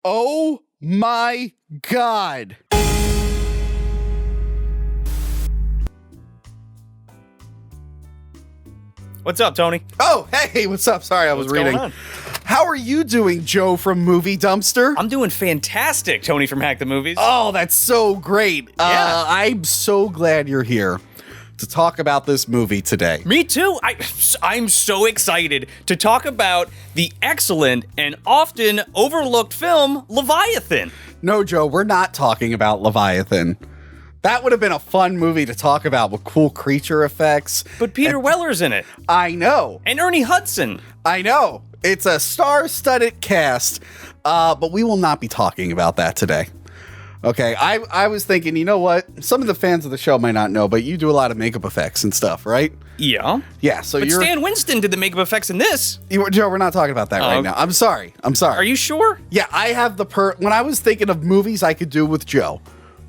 Oh my God. What's up, Tony? Oh, hey, what's up? Sorry, I was reading. Going on? How are you doing, Joe from Movie Dumpster? I'm doing fantastic, Tony from Hack the Movies. Oh, that's so great. Yeah. I'm so glad you're here to talk about this movie today. Me too. I'm so excited to talk about the excellent and often overlooked film Leviathan. No, Joe, we're not talking about Leviathan. That would have been a fun movie to talk about with cool creature effects. But Peter Weller's in it. I know. And Ernie Hudson. I know. It's a star-studded cast, but we will not be talking about that today. Okay, I was thinking, you know what? Some of the fans of the show might not know, but you do a lot of makeup effects and stuff, right? Yeah. Yeah, so But you're... Stan Winston did the makeup effects in this. Joe, we're not talking about that right now. I'm sorry. Are you sure? Yeah, I have when I was thinking of movies I could do with Joe,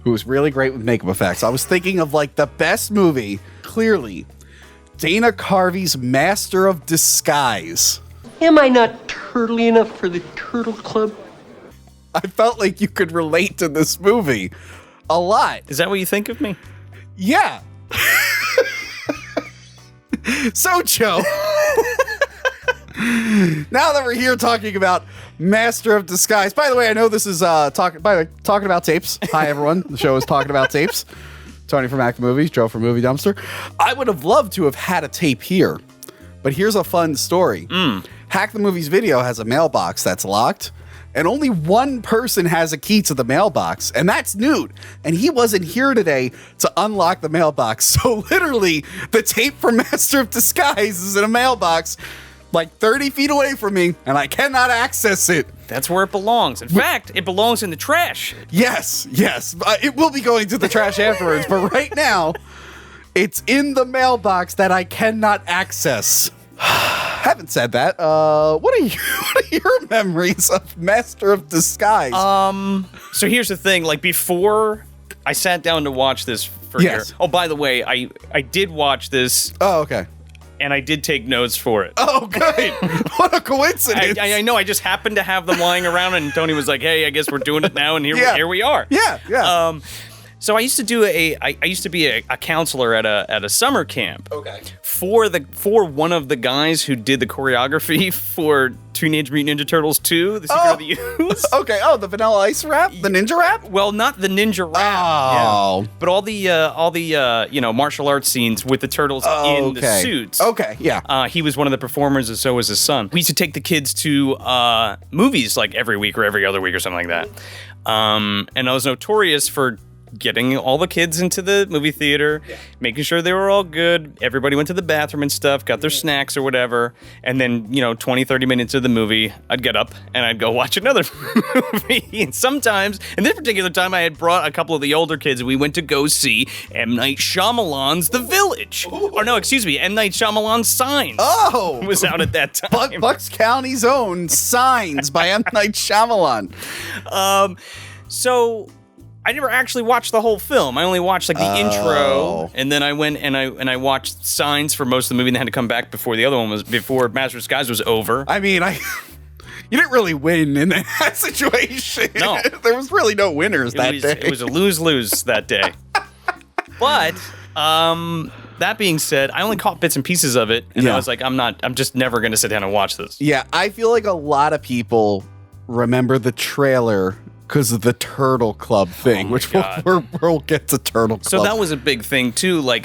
who was really great with makeup effects, I was thinking of like the best movie, clearly, Dana Carvey's Master of Disguise. Am I not turtly enough for the Turtle Club? I felt like you could relate to this movie a lot. Is that what you think of me? Yeah. So, Joe, now that we're here talking about Master of Disguise, by the way, I know this is talking about tapes. Hi, everyone. The show is Talking About Tapes. Tony from Hack the Movies, Joe from Movie Dumpster. I would have loved to have had a tape here, but here's a fun story. Hack the Movies video has a mailbox that's locked, and only one person has a key to the mailbox, and that's Newt. And he wasn't here today to unlock the mailbox. So literally, the tape for Master of Disguise is in a mailbox like 30 feet away from me, and I cannot access it. That's where it belongs. In fact, it belongs in the trash. Yes. It will be going to the trash afterwards, but right now, it's in the mailbox that I cannot access. Having said that, what are your memories of Master of Disguise? So here's the thing, like before I sat down to watch this for here. Oh, by the way, I did watch this. Oh, okay. And I did take notes for it. Oh, good. What a coincidence. I know, I just happened to have them lying around, and Tony was like, hey, I guess we're doing it now, and here we are. Yeah. So I used to be a counselor at a summer camp. Okay. For one of the guys who did the choreography for Teenage Mutant Ninja Turtles 2, The Secret of the Ooze. Okay. Oh, the Vanilla Ice rap? The ninja rap? Well, not the ninja rap. Oh. Yeah. But all the martial arts scenes with the turtles in the suits. Okay, yeah. He was one of the performers, and so was his son. We used to take the kids to movies like every week or every other week or something like that. And I was notorious for getting all the kids into the movie theater, making sure they were all good. Everybody went to the bathroom and stuff, got their snacks or whatever. And then, 20, 30 minutes of the movie, I'd get up and I'd go watch another movie. And sometimes, in this particular time, I had brought a couple of the older kids. We went to go see M. Night Shyamalan's The Village. Ooh. Or no, excuse me, M. Night Shyamalan's Signs. Oh! Was out at that time. Bucks County's own Signs by M. Night Shyamalan. So I never actually watched the whole film. I only watched like the intro, and then I went and I watched Signs for most of the movie, and they had to come back before the other one before Master of Disguise was over. I mean, you didn't really win in that situation. No. There was really no winners that day. It was a lose-lose that day. But that being said, I only caught bits and pieces of it, and I was like, I'm just never going to sit down and watch this. Yeah, I feel like a lot of people remember the trailer because of the Turtle Club thing, which we'll get to Turtle Club. So that was a big thing too. Like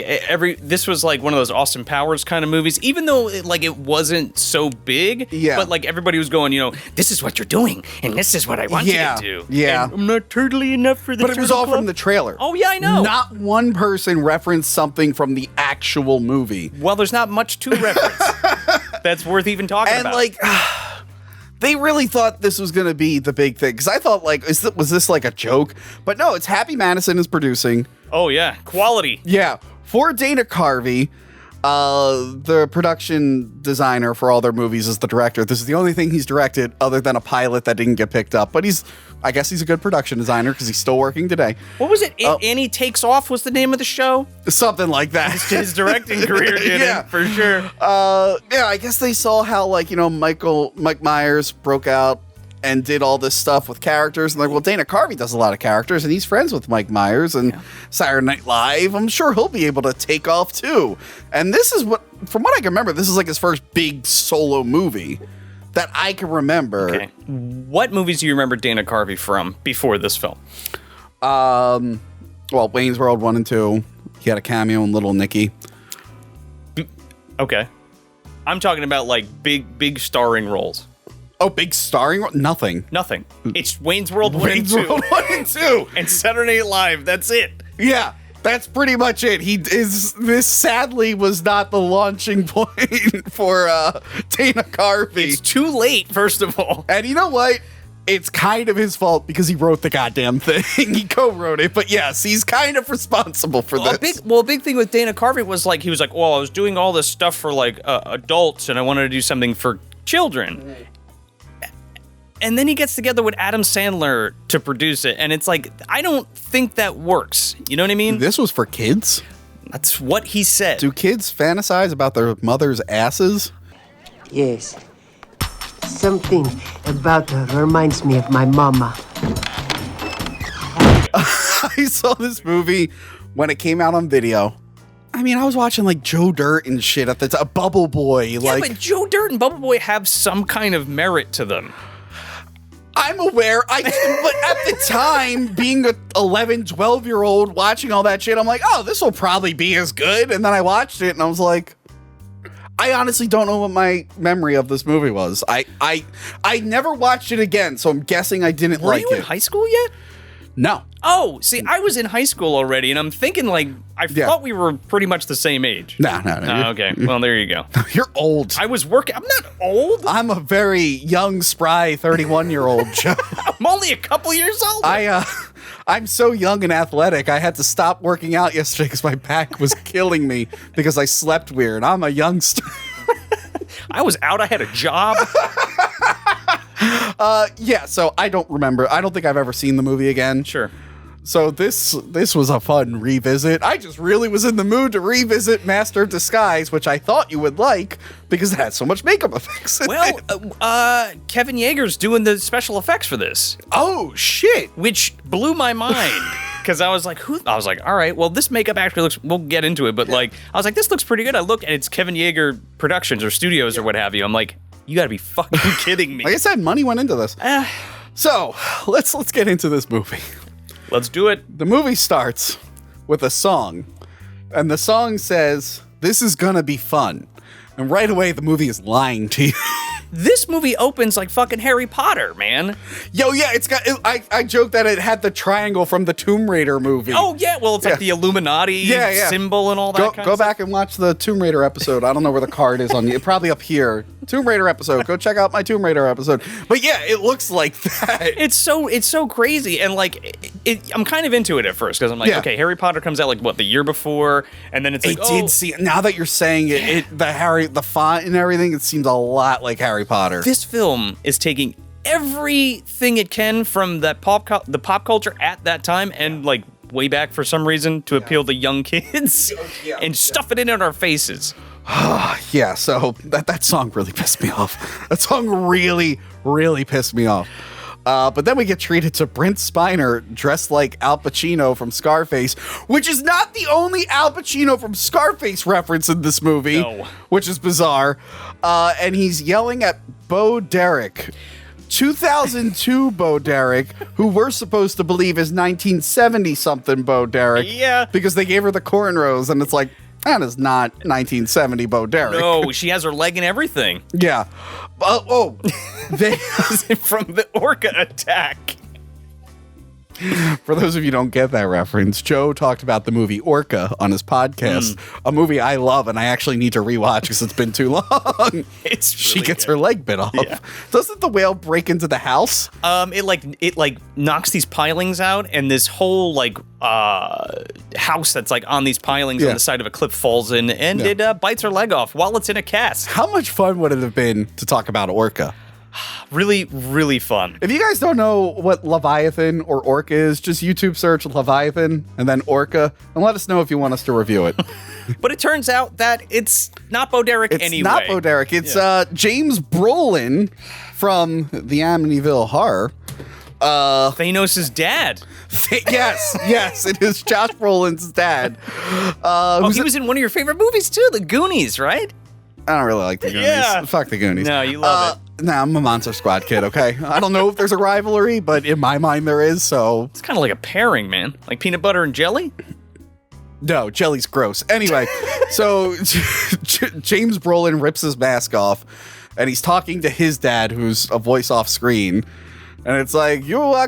this was like one of those Austin Powers kind of movies, even though it wasn't so big. Yeah. But like everybody was going, this is what you're doing, and this is what I want you to do. Yeah. And I'm not turtly enough for the. But it was all from the trailer. Oh yeah, I know. Not one person referenced something from the actual movie. Well, there's not much to reference that's worth even talking about. And they really thought this was going to be the big thing. Because I thought, was this like a joke? But no, it's Happy Madison is producing. Oh, yeah. Quality. Yeah. For Dana Carvey, the production designer for all their movies is the director. This is the only thing he's directed other than a pilot that didn't get picked up. But I guess he's a good production designer because he's still working today. What was it? Annie Takes Off was the name of the show? Something like that. His directing career did it, for sure. Yeah, I guess they saw how, Mike Myers broke out and did all this stuff with characters. And like, well, Dana Carvey does a lot of characters, and he's friends with Mike Myers and Saturday Night Live. I'm sure he'll be able to take off too. And this is from what I can remember, this is like his first big solo movie that I can remember. Okay. What movies do you remember Dana Carvey from before this film? Well, Wayne's World 1 and 2. He had a cameo in Little Nicky. Okay. I'm talking about like big starring roles. Oh, big starring? Nothing. Nothing. It's Wayne's World 1 and Wayne's 2. World 1 and 2. And Saturday Night Live. That's it. Yeah, that's pretty much it. This sadly was not the launching point for Dana Carvey. It's too late, first of all. And you know what? It's kind of his fault because he wrote the goddamn thing. He co-wrote it, but yes, he's kind of responsible for this. A big thing with Dana Carvey was like, he was like, well, I was doing all this stuff for like adults and I wanted to do something for children. And then he gets together with Adam Sandler to produce it. And it's like, I don't think that works. You know what I mean? This was for kids? That's what he said. Do kids fantasize about their mother's asses? Yes. Something about her reminds me of my mama. I saw this movie when it came out on video. I mean, I was watching like Joe Dirt and shit at the time. Bubble Boy. Yeah, but Joe Dirt and Bubble Boy have some kind of merit to them. I'm aware. But at the time, being a 11, 12-year-old watching all that shit, I'm like, oh, this will probably be as good. And then I watched it and I was like, I honestly don't know what my memory of this movie was. I never watched it again, so I'm guessing I didn't like it. Were you in high school yet? No. Oh, see, I was in high school already, and I'm thinking, like, I thought we were pretty much the same age. No. Okay, well, there you go. You're old. I was working. I'm not old. I'm a very young, spry 31-year-old Joe. I'm only a couple years old. I'm so young and athletic, I had to stop working out yesterday because my back was killing me because I slept weird. I'm a youngster. I was out. I had a job. Yeah, so I don't remember. I don't think I've ever seen the movie again. Sure. So this was a fun revisit. I just really was in the mood to revisit Master of Disguise, which I thought you would like because it had so much makeup effects in it. Kevin Yeager's doing the special effects for this. Oh, shit. Which blew my mind. Because I was like, all right, well, this makeup actually looks, we'll get into it, but like, I was like, this looks pretty good. I look, and it's Kevin Yeager Productions or Studios or what have you. I'm like, you gotta be fucking kidding me. Like I said, money went into this. So, let's get into this movie. Let's do it. The movie starts with a song, and the song says, "This is gonna be fun." And right away, the movie is lying to you. This movie opens like fucking Harry Potter, man. Yo, yeah, it's got. I joked that it had the triangle from the Tomb Raider movie. Oh yeah, well it's like the Illuminati symbol and all that. kind Go of back and watch the Tomb Raider episode. I don't know where the card is on you. Probably up here. Tomb Raider episode. Go check out my Tomb Raider episode. But yeah, it looks like that. It's so crazy, and like I'm kind of into it at first because I'm like, okay, Harry Potter comes out like what the year before, and then it's like, did see. Now that you're saying it, the font and everything, it seems a lot like Harry Potter. This film is taking everything it can from that the pop culture at that time and like way back for some reason to appeal to young kids and stuff it in our faces. Yeah, so that song really pissed me off. That song really, really pissed me off. But then we get treated to Brent Spiner dressed like Al Pacino from Scarface, which is not the only Al Pacino from Scarface reference in this movie, which is bizarre. And he's yelling at Bo Derek. 2002 Bo Derek, who we're supposed to believe is 1970-something Bo Derek. Yeah. Because they gave her the cornrows, and it's like, that is not 1970 Bo Derek. No, she has her leg and everything. Yeah. They from the orca attack. For those of you who don't get that reference, Joe talked about the movie Orca on his podcast, a movie I love and I actually need to rewatch because it's been too long. She gets her leg bit off. Yeah. Doesn't the whale break into the house? It knocks these pilings out, and this whole house that's like on these pilings on the side of a cliff falls in, and it bites her leg off while it's in a cast. How much fun would it have been to talk about Orca? Really, really fun. If you guys don't know what Leviathan or Orca is, just YouTube search Leviathan and then Orca and let us know if you want us to review it. But it turns out that it's not Bo Derek anyway. It's not Bo Derek. It's James Brolin, from the Amityville Horror. Thanos' dad. Yes, it is Josh Brolin's dad. He was in one of your favorite movies too, The Goonies, right? I don't really like the Goonies. Yeah. Fuck the Goonies. No, you love it. Nah, I'm a Monster Squad kid, okay? I don't know if there's a rivalry, but in my mind there is, so... It's kind of like a pairing, man. Like peanut butter and jelly? No, jelly's gross. Anyway, so James Brolin rips his mask off, and he's talking to his dad, who's a voice off screen. And it's like, your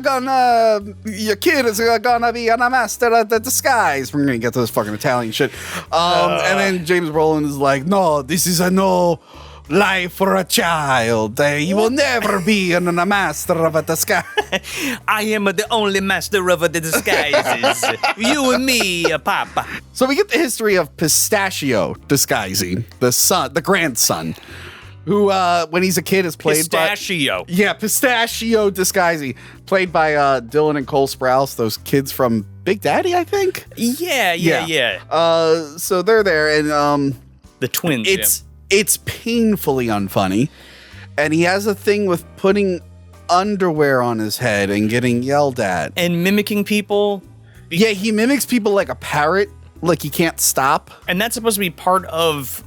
kid is gonna be a master of the disguise. We're gonna get to this fucking Italian shit. And then James Brolin is like, no, this is a no life for a child. You will never be a master of a disguise. I am the only master of the disguises. You and me, Papa. So we get the history of Pistachio Disguisey, the grandson. Who, when he's a kid, is played Pistachio. Pistachio Disguisey, played by Dylan and Cole Sprouse, those kids from Big Daddy, I think. Yeah. So they're there, and the twins. It's painfully unfunny, and he has a thing with putting underwear on his head and getting yelled at and mimicking people. Yeah, he mimics people like a parrot, like he can't stop. And that's supposed to be part of,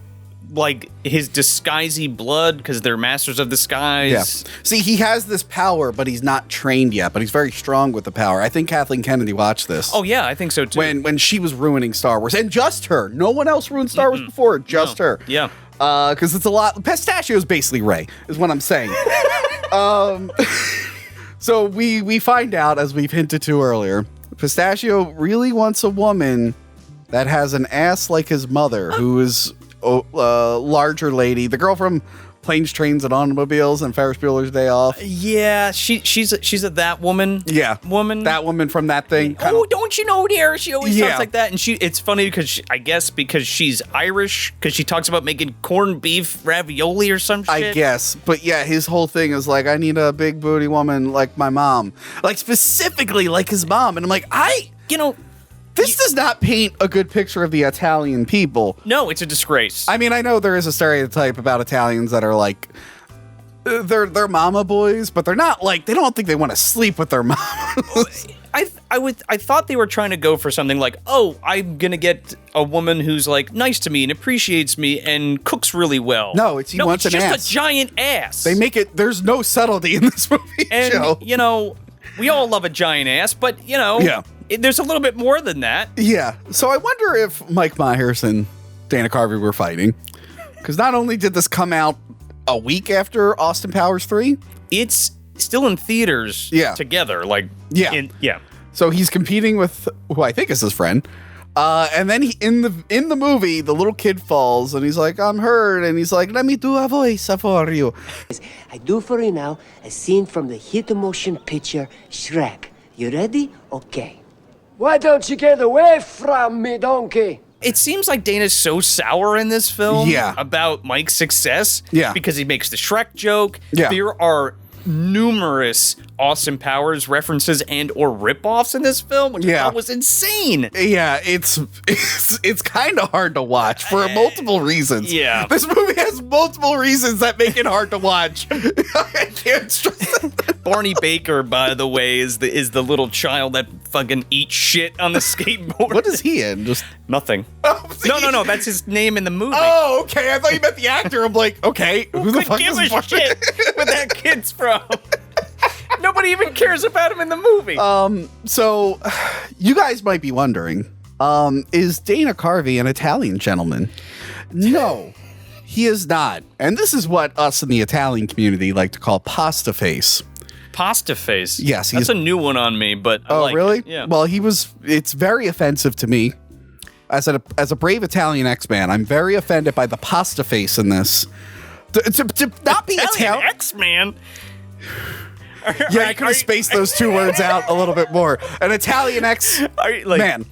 like, his disguisey blood, because they're masters of disguise. Yeah. See, he has this power, but he's not trained yet, but he's very strong with the power. I think Kathleen Kennedy watched this. Oh, yeah, I think so, too. When she was ruining Star Wars. And just her. No one else ruined Star Wars before, just her. Yeah. Because it's a lot. Pistachio is basically Rey, is what I'm saying. So we find out, as we've hinted to earlier, Pistachio really wants a woman that has an ass like his mother, who is larger lady, the girl from Planes, Trains, and Automobiles and Ferris Bueller's Day Off. Yeah, she's a that woman. Yeah, woman. That woman from that thing. Don't you know, dear? She always talks like that, and it's funny because I guess because she's Irish, because she talks about making corned beef ravioli or some shit. I guess, but yeah, his whole thing is like, I need a big booty woman like my mom, like specifically like his mom, and I'm like, This does not paint a good picture of the Italian people. No, it's a disgrace. I mean, I know there is a stereotype about Italians that are like, they're mama boys, but they're not like, they don't think they want to sleep with their moms. I thought they were trying to go for something like, oh, I'm going to get a woman who's like nice to me and appreciates me and cooks really well. No, he wants an ass. It's just a giant ass. They make it, there's no subtlety in this movie, and, Joe. We all love a giant ass, but, there's a little bit more than that. Yeah. So I wonder if Mike Myers and Dana Carvey were fighting. Because not only did this come out a week after Austin Powers 3, it's still in theaters together. So he's competing with who I think is his friend. And then in the movie, the little kid falls and he's like, I'm hurt. And he's like, let me do a voice for you. I do for you now a scene from the hit motion picture Shrek. You ready? Okay. Why don't you get away from me, donkey? It seems like Dana's so sour in this film about Mike's success because he makes the Shrek joke. Yeah. There are numerous Austin Powers references and or ripoffs in this film, which I thought was insane. Yeah, it's kind of hard to watch for multiple reasons. Yeah. This movie has multiple reasons that make it hard to watch. I can't stress that. Barney Baker, by the way, is the little child that fucking eats shit on the skateboard. What is he in? Just nothing. Oh, no, that's his name in the movie. Oh, okay. I thought you meant the actor. I'm like, okay, who the fuck is a shit where that kid's from? Nobody even cares about him in the movie. So you guys might be wondering, is Dana Carvey an Italian gentleman? No, he is not. And this is what us in the Italian community like to call pasta face. Pasta face? Yes. That's a new one on me, but I like really? It. Yeah. Well, it's very offensive to me. As a brave Italian X-Man, I'm very offended by the pasta face in this. To not be Italian X-Man? Yeah, I could have spaced those two words out a little bit more. An Italian man.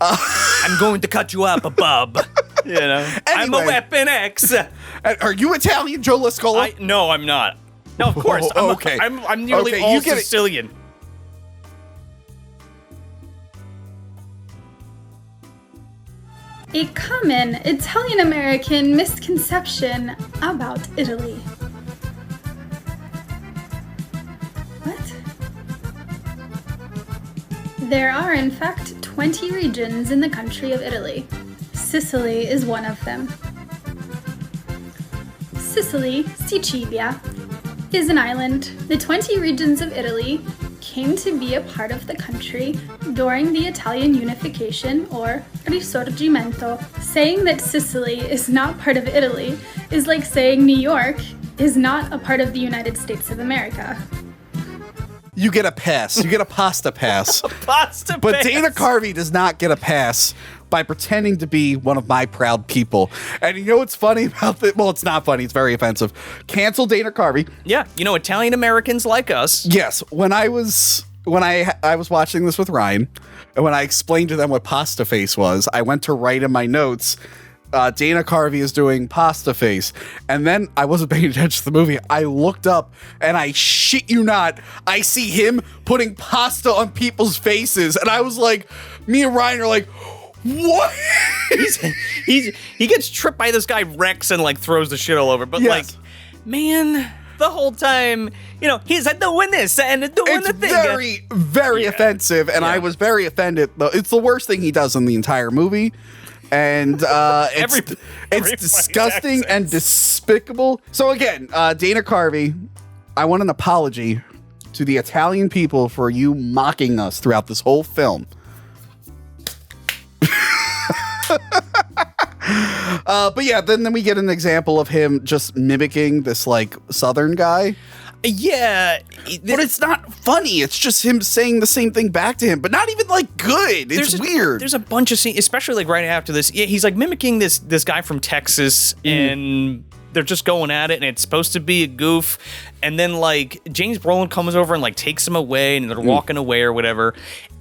I'm going to cut you up, Bob. Anyway, I'm a Weapon X. Are you Italian, Joe Lascola? No, I'm not. No, of course. Okay. I'm nearly all Sicilian. A common Italian-American misconception about Italy. There are, in fact, 20 regions in the country of Italy. Sicily is one of them. Sicily, Sicilia, is an island. The 20 regions of Italy came to be a part of the country during the Italian unification, or Risorgimento. Saying that Sicily is not part of Italy is like saying New York is not a part of the United States of America. You get a pass. You get a pasta pass. Pasta But pass. Dana Carvey does not get a pass by pretending to be one of my proud people. And you know what's funny about this? Well, it's not funny. It's very offensive. Cancel Dana Carvey. Yeah, Italian Americans like us. Yes. When I was watching this with Ryan, and when I explained to them what pasta face was, I went to write in my notes, Dana Carvey is doing pasta face. And then I wasn't paying attention to the movie. I looked up and I shit you not, I see him putting pasta on people's faces. And I was like, me and Ryan are like, what? He gets tripped by this guy Rex and like throws the shit all over. But Yes. like, man, the whole time, he's like doing this and doing It's the thing. very, very offensive. And I was very offended. It's the worst thing he does in the entire movie. And it's every disgusting fucking and despicable. So again, Dana Carvey, I want an apology to the Italian people for you mocking us throughout this whole film. But yeah, then we get an example of him just mimicking this like Southern guy. Yeah. But it's not funny. It's just him saying the same thing back to him, but not even like good. It's weird. There's a bunch of scenes, especially like right after this. Yeah, he's like mimicking this guy from Texas, and they're just going at it, and it's supposed to be a goof. And then like James Brolin comes over and like takes him away, and they're walking away or whatever.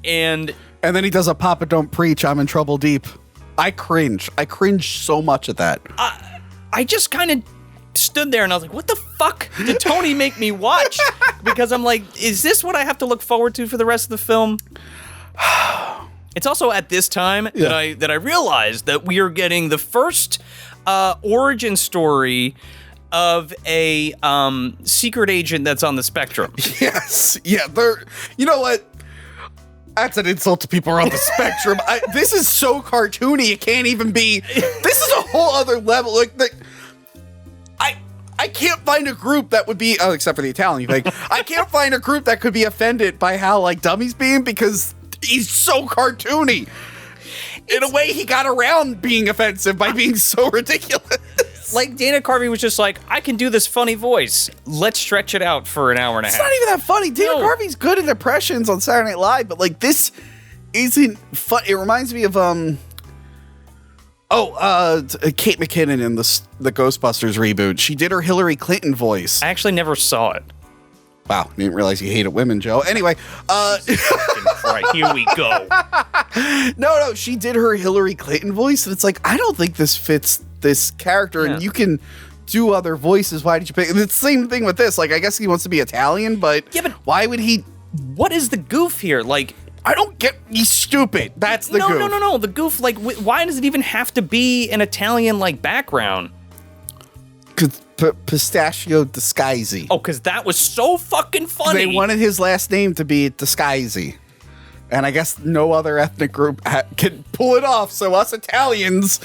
And then he does a Papa Don't Preach, I'm in trouble deep. I cringe so much at that. I just kind of stood there and I was like, what the fuck did Tony make me watch? Because I'm like, is this what I have to look forward to for the rest of the film? It's also at this time that I realized that we are getting the first origin story of a secret agent that's on the spectrum. Yes. Yeah. You know what? That's an insult to people who are on the spectrum. This is so cartoony. It can't even be. This is a whole other level. I can't find a group that would be, except for the Italian thing. I can't find a group that could be offended by how like dumb he's being, because he's so cartoony. In a way, he got around being offensive by being so ridiculous. Like Dana Carvey was just like, I can do this funny voice. Let's stretch it out for an hour and a half. It's not even that funny. Dana Carvey's good at impressions on Saturday Night Live, but like this isn't fun. It reminds me of Kate McKinnon in the Ghostbusters reboot. She did her Hillary Clinton voice. I actually never saw it. Wow, didn't realize you hated women, Joe. Anyway, Right, here we go. No, she did her Hillary Clinton voice, and it's like, I don't think this fits this character, and you can do other voices. Why did you pick? And it's the same thing with this. Like, I guess he wants to be Italian, but why would he? What is the goof here? Like, I don't get. He's stupid. That's the goof. No. The goof. Like, why does it even have to be an Italian like background? Because Pistachio Disguisey. Oh, because that was so fucking funny. They wanted his last name to be Disguisey. And I guess no other ethnic group can pull it off. So us Italians,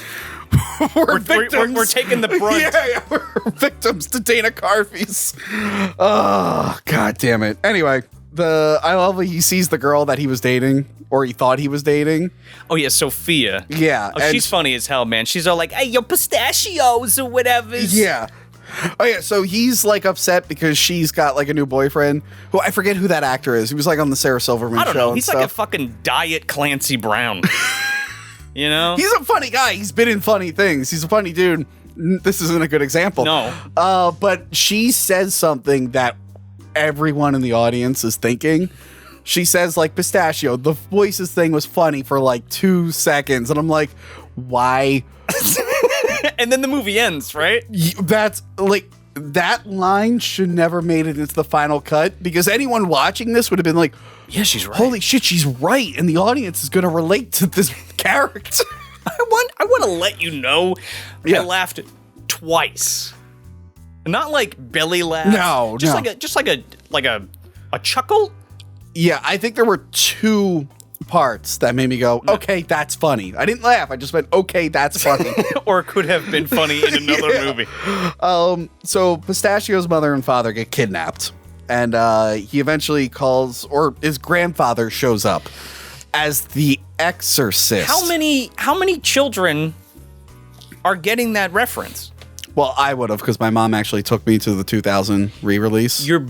we're victims. We're taking the brunt. Yeah, we're victims to Dana Carvey's. Oh, God damn it. Anyway, I love he sees the girl that he was dating, or he thought he was dating. Oh, yeah, Sophia. Yeah. Oh, she's funny as hell, man. She's all like, hey, yo, pistachios or whatever. Yeah. Oh, yeah, so he's, like, upset because she's got, like, a new boyfriend, who I forget who that actor is. He was, like, on the Sarah Silverman show. I don't know. He's stuff. like a fucking diet Clancy Brown. You know? He's a funny guy. He's been in funny things. He's a funny dude. This isn't a good example. No. But she says something that everyone in the audience is thinking. She says, like, pistachio. The voices thing was funny for, like, 2 seconds. And I'm like, why? And then the movie ends, right? That's like, that line should never made it into the final cut, because anyone watching this would have been like, yeah, she's right. Holy shit, she's right. And the audience is going to relate to this character. I want to let you know I laughed twice. Not like belly laugh. No, just like a chuckle. Yeah, I think there were 2 parts that made me go, okay, that's funny. I didn't laugh. I just went, okay, that's funny. Or it could have been funny in another movie. So Pistachio's mother and father get kidnapped, and he eventually calls, or his grandfather shows up as the exorcist. How many children are getting that reference? Well, I would have, because my mom actually took me to the 2000 re-release. You're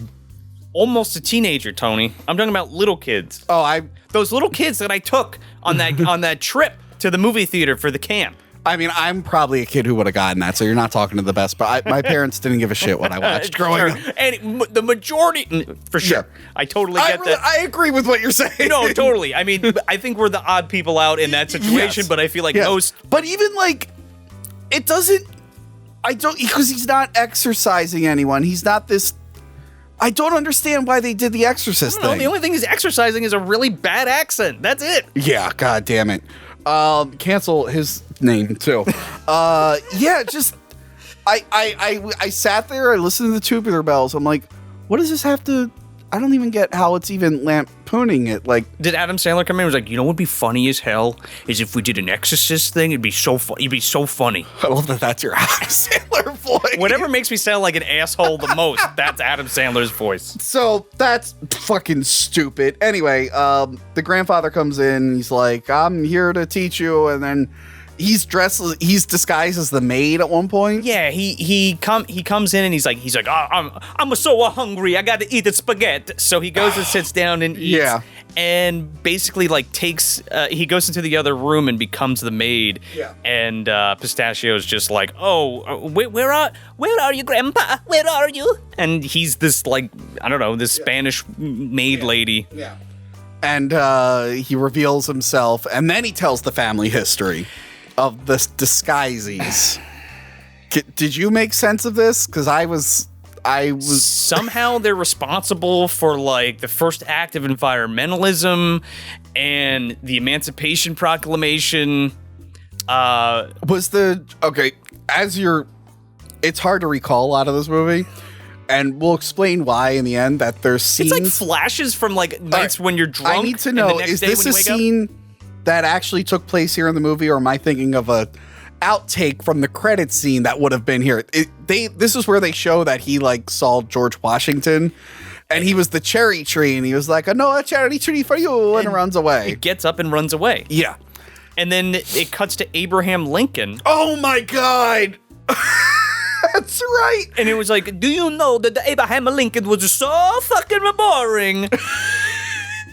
almost a teenager, Tony. I'm talking about little kids. Oh, those little kids that I took on that trip to the movie theater for the camp. I mean, I'm probably a kid who would have gotten that, so you're not talking to the best. But my parents didn't give a shit what I watched growing up. And the majority, for sure. Yeah. I totally get that. I agree with what you're saying. No, totally. I mean, I think we're the odd people out in that situation, yes. But I feel like most. But even like, it doesn't. I don't, because he's not exercising anyone. He's not this. I don't understand why they did the Exorcist thing. The only thing he's exercising is a really bad accent. That's it. Yeah, god damn it. Cancel his name too. Yeah, just I sat there, I listened to the Tubular Bells. I'm like, what does this have to? I don't even get how it's even lampooning it. Like, did Adam Sandler come in and was like, you know what would be funny as hell is if we did an Exorcist thing. It'd be so funny. I love that that's your Adam Sandler voice. Whatever makes me sound like an asshole the most, that's Adam Sandler's voice. So that's fucking stupid. Anyway, the grandfather comes in. He's like, I'm here to teach you. And then he's disguised as the maid at one point. Yeah, he comes in and he's like, I'm so hungry. I got to eat the spaghetti. So he goes and sits down and eats. Yeah. And basically, like, he goes into the other room and becomes the maid. Yeah. And Pistachio's just like, oh, where are you, Grandpa? Where are you? And he's this, like, I don't know, this Spanish maid lady. Yeah. And he reveals himself, and then he tells the family history of the Disguiseys. Did you make sense of this? Because I was somehow they're responsible for like the first act of environmentalism and the Emancipation Proclamation. It's hard to recall a lot of this movie, and we'll explain why in the end. That there's scenes. It's like flashes from like nights when you're drunk. I need to know: is this a scene that actually took place here in the movie, or am I thinking of a outtake from the credits scene that would have been here? This is where they show that he like saw George Washington, and he was the cherry tree, and he was like, "No, a cherry tree for you," and runs away. It gets up and runs away. Yeah, and then it cuts to Abraham Lincoln. Oh my god. That's right. And it was like, do you know that the Abraham Lincoln was so fucking boring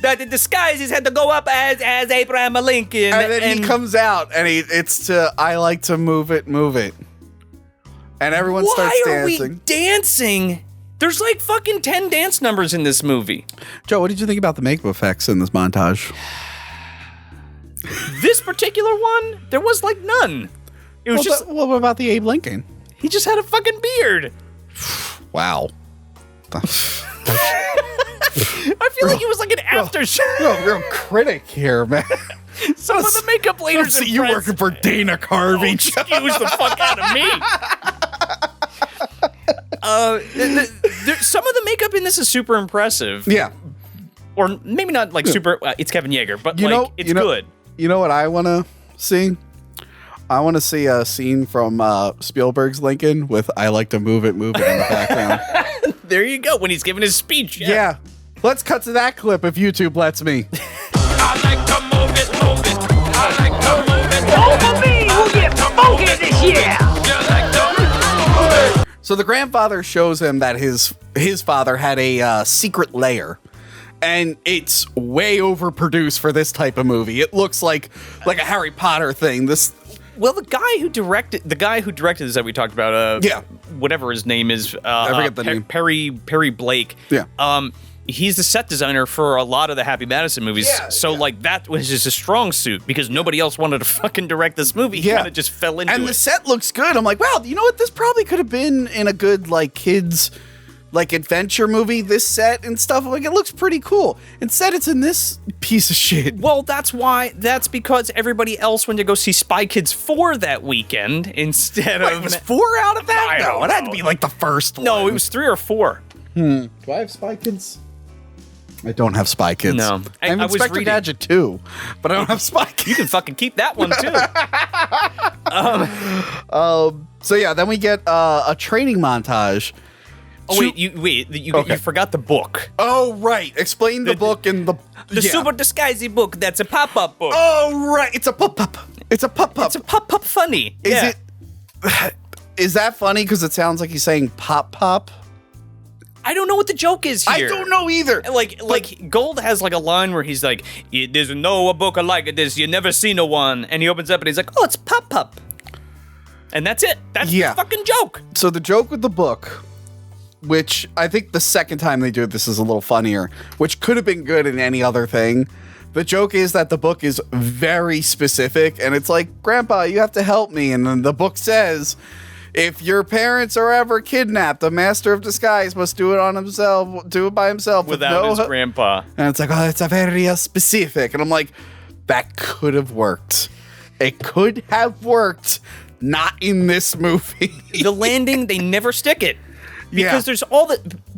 that the Disguises had to go up as Abraham Lincoln? And then he comes out, and it's I like to move it. And everyone starts dancing. Why are we dancing? There's like fucking 10 dance numbers in this movie. Joe, what did you think about the makeup effects in this montage? This particular one, there was like none. It was what about the Abe Lincoln? He just had a fucking beard. Wow. I feel like it was like an aftershow. Real critic here, man. Some of the makeup ladies are you working for Dana Carvey. Excuse the fuck out of me. Some of the makeup in this is super impressive. Yeah. Or maybe not like super, it's Kevin Yeager, but it's good. You know what I want to see? I want to see a scene from Spielberg's Lincoln with "I like to move it" in the background. There you go, when he's giving his speech. Yeah. Let's cut to that clip if YouTube lets me. I like to move it. I like to move it. Over me, we'll get funky this year. You like to move it. So the grandfather shows him that his father had a secret lair. And it's way overproduced for this type of movie. It looks like a Harry Potter thing. Well, the guy who directed this that we talked about, whatever his name is, I forget the name. Perry Blake. Yeah. He's the set designer for a lot of the Happy Madison movies. Yeah, like that was just a strong suit because nobody else wanted to fucking direct this movie. He kind of just fell into it. And the set looks good. I'm like, wow, you know what? This probably could have been in a good like kids like adventure movie, this set and stuff. Like, it looks pretty cool. Instead, it's in this piece of shit. Well, that's because everybody else went to go see Spy Kids 4 that weekend instead of... It was 4 out of that? No, it had to be like the first one. No, it was 3 or 4. Do I have Spy Kids? I don't have Spy Kids. No. I have I was Inspector reading- Gadget 2, but I don't have Spy Kids. You can fucking keep that one too. So yeah, then we get a training montage. Oh wait, you forgot the book. Oh right, explain the book and the Super Disguisey book. That's a pop-up book. Oh right, it's a pop-up. It's a pop-up. It's a pop-up funny. Is that funny because it sounds like he's saying pop-pop? I don't know what the joke is here. I don't know either. Like Gold has like a line where he's like, "There's no book like this. You never seen no one." And he opens up and he's like, "Oh, it's pop-up." And that's it. That's the fucking joke. So the joke with the book, which I think the second time they do it, this is a little funnier, which could have been good in any other thing. The joke is that the book is very specific, and it's like, Grandpa, you have to help me. And then the book says, if your parents are ever kidnapped, the master of disguise must do it by himself. Without his grandpa. And it's like, oh, it's a very specific. And I'm like, that could have worked. It could have worked. Not in this movie. The landing, they never stick it. Because there's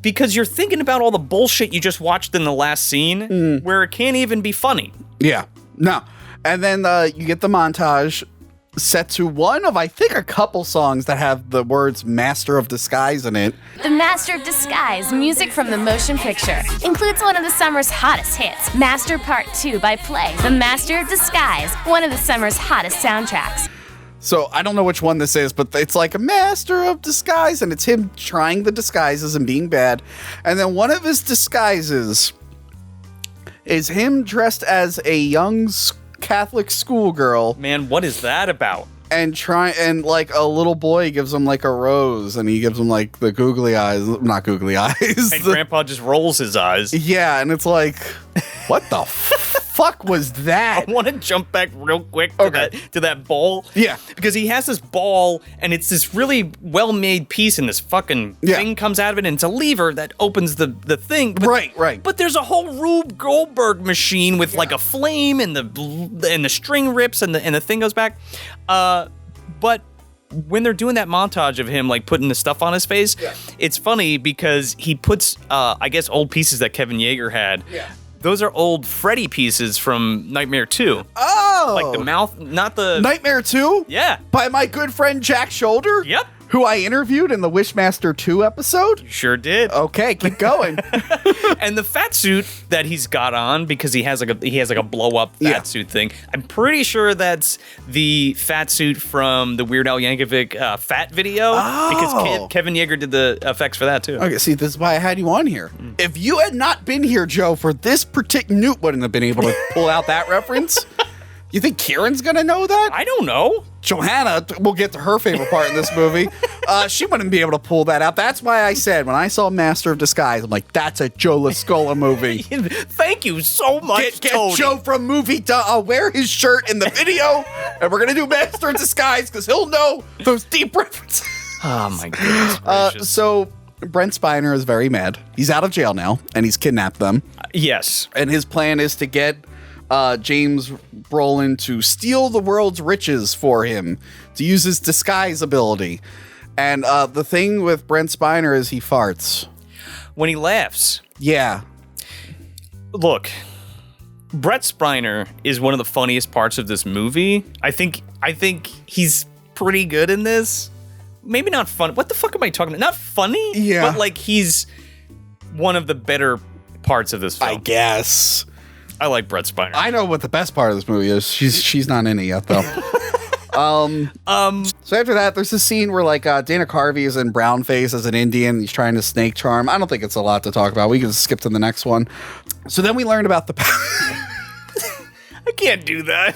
because you're thinking about all the bullshit you just watched in the last scene where it can't even be funny. Yeah. No. And then you get the montage set to one of, I think, a couple songs that have the words Master of Disguise in it. The Master of Disguise, music from the motion picture, includes one of the summer's hottest hits, Master Part 2 by Play. The Master of Disguise, one of the summer's hottest soundtracks. So I don't know which one this is, but it's like a Master of Disguise, and it's him trying the disguises and being bad. And then one of his disguises is him dressed as a young Catholic schoolgirl. Man, what is that about? And like a little boy gives him like a rose, and he gives him like the googly eyes, not googly eyes. And Grandpa just rolls his eyes. Yeah, and it's like, what the fuck was that? I want to jump back real quick to that ball. Yeah. Because he has this ball, and it's this really well-made piece, and this fucking thing comes out of it, and it's a lever that opens the thing. But, right. But there's a whole Rube Goldberg machine with like a flame, and the string rips, and the thing goes back. But when they're doing that montage of him like putting the stuff on his face, it's funny because he puts, I guess, old pieces that Kevin Yeager had. Yeah. Those are old Freddy pieces from Nightmare 2. Oh! Like the mouth, not the... Nightmare 2? Yeah. By my good friend Jack Shoulder? Yep. Who I interviewed in the Wishmaster 2 episode? Sure did. Okay, keep going. And the fat suit that he's got on, because he has like a blow up fat suit thing. I'm pretty sure that's the fat suit from the Weird Al Yankovic Fat video, because Kevin Yeager did the effects for that too. Okay, see, this is why I had you on here. If you had not been here, Joe, for this particular, Newt wouldn't have been able to pull out that reference. You think Kieran's gonna know that? I don't know. Johanna, we'll get to her favorite part in this movie. She wouldn't be able to pull that out. That's why I said when I saw Master of Disguise, I'm like, that's a Joe Lascola movie. Thank you so much, Get Tony. Joe from movie. I'll wear his shirt in the video, and we're gonna do Master of Disguise because he'll know those deep references. Oh my goodness gracious. So Brent Spiner is very mad. He's out of jail now, and he's kidnapped them. Yes. And his plan is to get James Brolin to steal the world's riches for him, to use his disguise ability. And the thing with Brent Spiner is he farts. When he laughs. Yeah. Look, Brent Spiner is one of the funniest parts of this movie. I think he's pretty good in this. Maybe not funny. What the fuck am I talking about? Not funny? Yeah. But like he's one of the better parts of this film. I guess. I like Brent Spiner. I know what the best part of this movie is. She's not in it yet, though. So after that, there's this scene where like Dana Carvey is in brownface as an Indian. He's trying to snake charm. I don't think it's a lot to talk about. We can skip to the next one. So then we learn about the... I can't do that.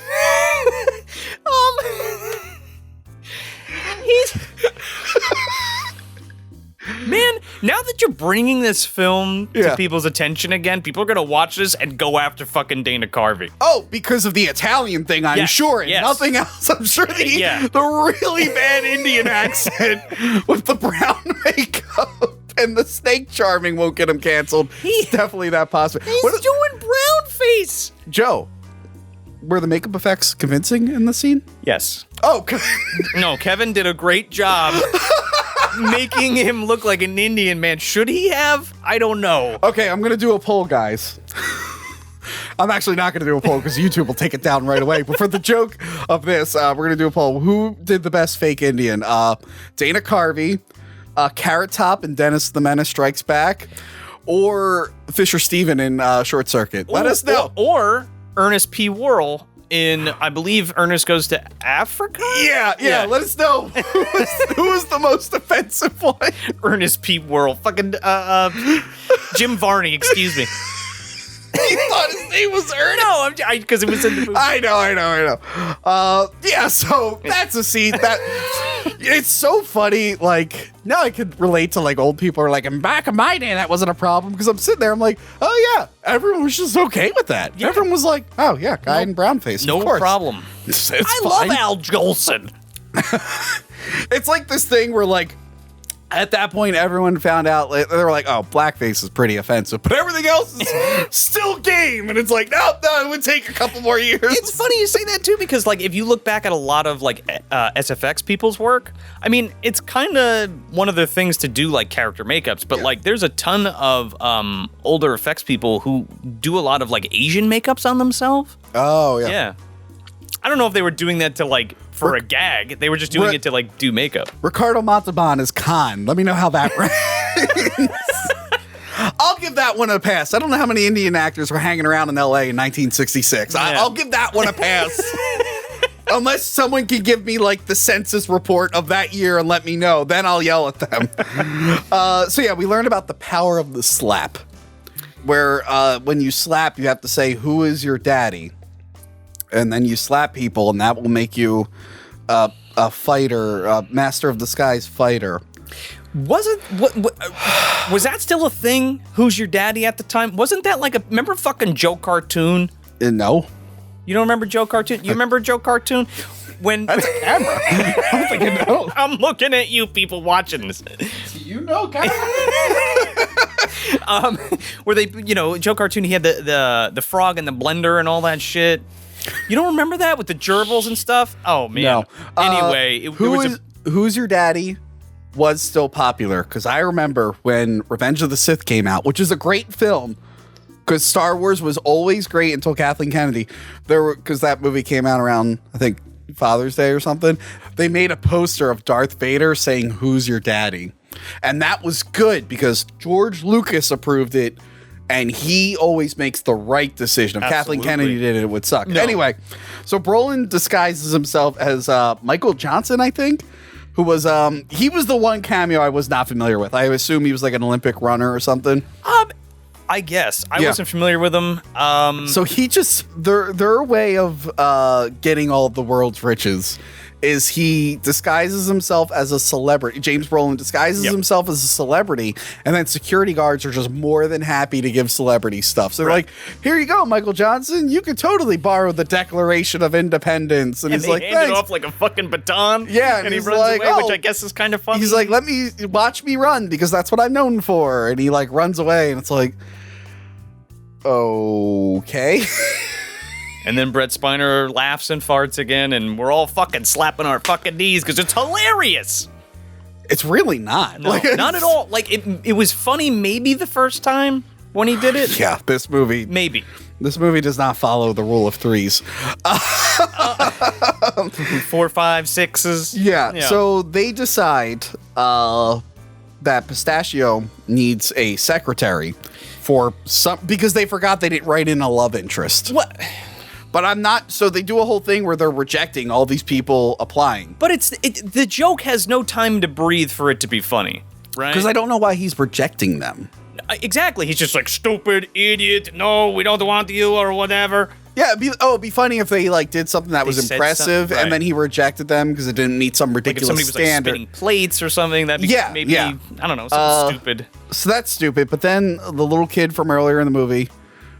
Man, now that you're bringing this film to people's attention again, people are going to watch this and go after fucking Dana Carvey. Oh, because of the Italian thing, I'm sure. And nothing else. I'm sure the really bad Indian accent with the brown makeup and the snake charming won't get him canceled. It's definitely that possible. He's doing brown face. Joe, were the makeup effects convincing in the scene? Yes. Oh, no, Kevin did a great job making him look like an Indian man. Should he have? I don't know. Okay, I'm gonna do a poll, guys. I'm actually not going to do a poll because YouTube will take it down right away. But for the joke of this, we're going to do a poll. Who did the best fake Indian? Dana Carvey, Carrot Top in Dennis the Menace Strikes Back, or Fisher Steven in Short Circuit? Let us know. Or Ernest P. Worrell in, I believe, Ernest Goes to Africa? Yeah. Let us know who was the most offensive one. Ernest P. Worrell. Fucking Jim Varney, excuse me. He thought his name was Ernest. No, because it was in the movie. I know. Yeah, so that's a scene that it's so funny. Like, now I could relate to like old people are like, in back in my day, that wasn't a problem. Because I'm sitting there, I'm like, oh yeah, everyone was just okay with that. Yeah. Everyone was like, oh yeah, guy in brown face. No of course. problem. It's I fine. love Al Jolson. It's like this thing where like, at that point, everyone found out, they were like, oh, blackface is pretty offensive, but everything else is still game. And it's like, no, it would take a couple more years. It's funny you say that, too, because, like, if you look back at a lot of, like, SFX people's work, I mean, it's kind of one of the things to do, like, character makeups, but, like, there's a ton of older effects people who do a lot of, like, Asian makeups on themselves. Oh, Yeah. I don't know if they were doing that to, like, for a gag. They were just doing it to, like, do makeup. Ricardo Montalban is Khan. Let me know how that ranks. I'll give that one a pass. I don't know how many Indian actors were hanging around in L.A. in 1966. Yeah. I'll give that one a pass. Unless someone can give me, like, the census report of that year and let me know. Then I'll yell at them. So, yeah, we learned about the power of the slap. Where when you slap, you have to say, who is your daddy? And then you slap people, and that will make you a fighter, a master of disguise fighter. Was that still a thing? Who's your daddy at the time? Wasn't that like remember fucking Joe Cartoon? No. You don't remember Joe Cartoon? You remember Joe Cartoon? When That's a camera. I'm thinking no. I'm looking at you people watching this. You know, camera. Where they, Joe Cartoon, he had the frog and the blender and all that shit. You don't remember that with the gerbils and stuff? Oh man. No. Anyway, Who's Your Daddy was still popular because I remember when Revenge of the Sith came out, which is a great film. Because Star Wars was always great until Kathleen Kennedy. Because that movie came out around, I think, Father's Day or something. They made a poster of Darth Vader saying, "Who's your daddy?" And that was good because George Lucas approved it. And he always makes the right decision. If Absolutely. Kathleen Kennedy did it, it would suck. No. Anyway, so Brolin disguises himself as Michael Johnson, I think, who was he was the one cameo I was not familiar with. I assume he was like an Olympic runner or something. I guess I wasn't familiar with him. So he just their way of getting all of the world's riches is he disguises himself as a celebrity. James Brolin disguises himself as a celebrity, and then security guards are just more than happy to give celebrity stuff. So they're like, here you go, Michael Johnson. You could totally borrow the Declaration of Independence. And he's they like, hand it thanks. off like a fucking baton. Yeah, and he he's runs like, away, oh. which I guess is kind of funny. He's like, watch me run because that's what I'm known for. And he like runs away, and it's like, okay. And then Brent Spiner laughs and farts again, and we're all fucking slapping our fucking knees because it's hilarious. It's really not. No, not at all. Like, it was funny maybe the first time when he did it. Yeah, this movie does not follow the rule of threes. 4, 5, 6s. Yeah, so they decide that Pistachio needs a secretary for because they forgot they didn't write in a love interest. What? But I'm not. So they do a whole thing where they're rejecting all these people applying. But the joke has no time to breathe for it to be funny, right? Because I don't know why he's rejecting them. Exactly. He's just like, stupid, idiot, no, we don't want you, or whatever. Yeah, it'd be funny if they like did something that was said impressive, right. and then he rejected them because it didn't meet some Like if ridiculous somebody was like standard. spinning plates or something, that'd be maybe, I don't know, something stupid. So that's stupid. But then the little kid from earlier in the movie,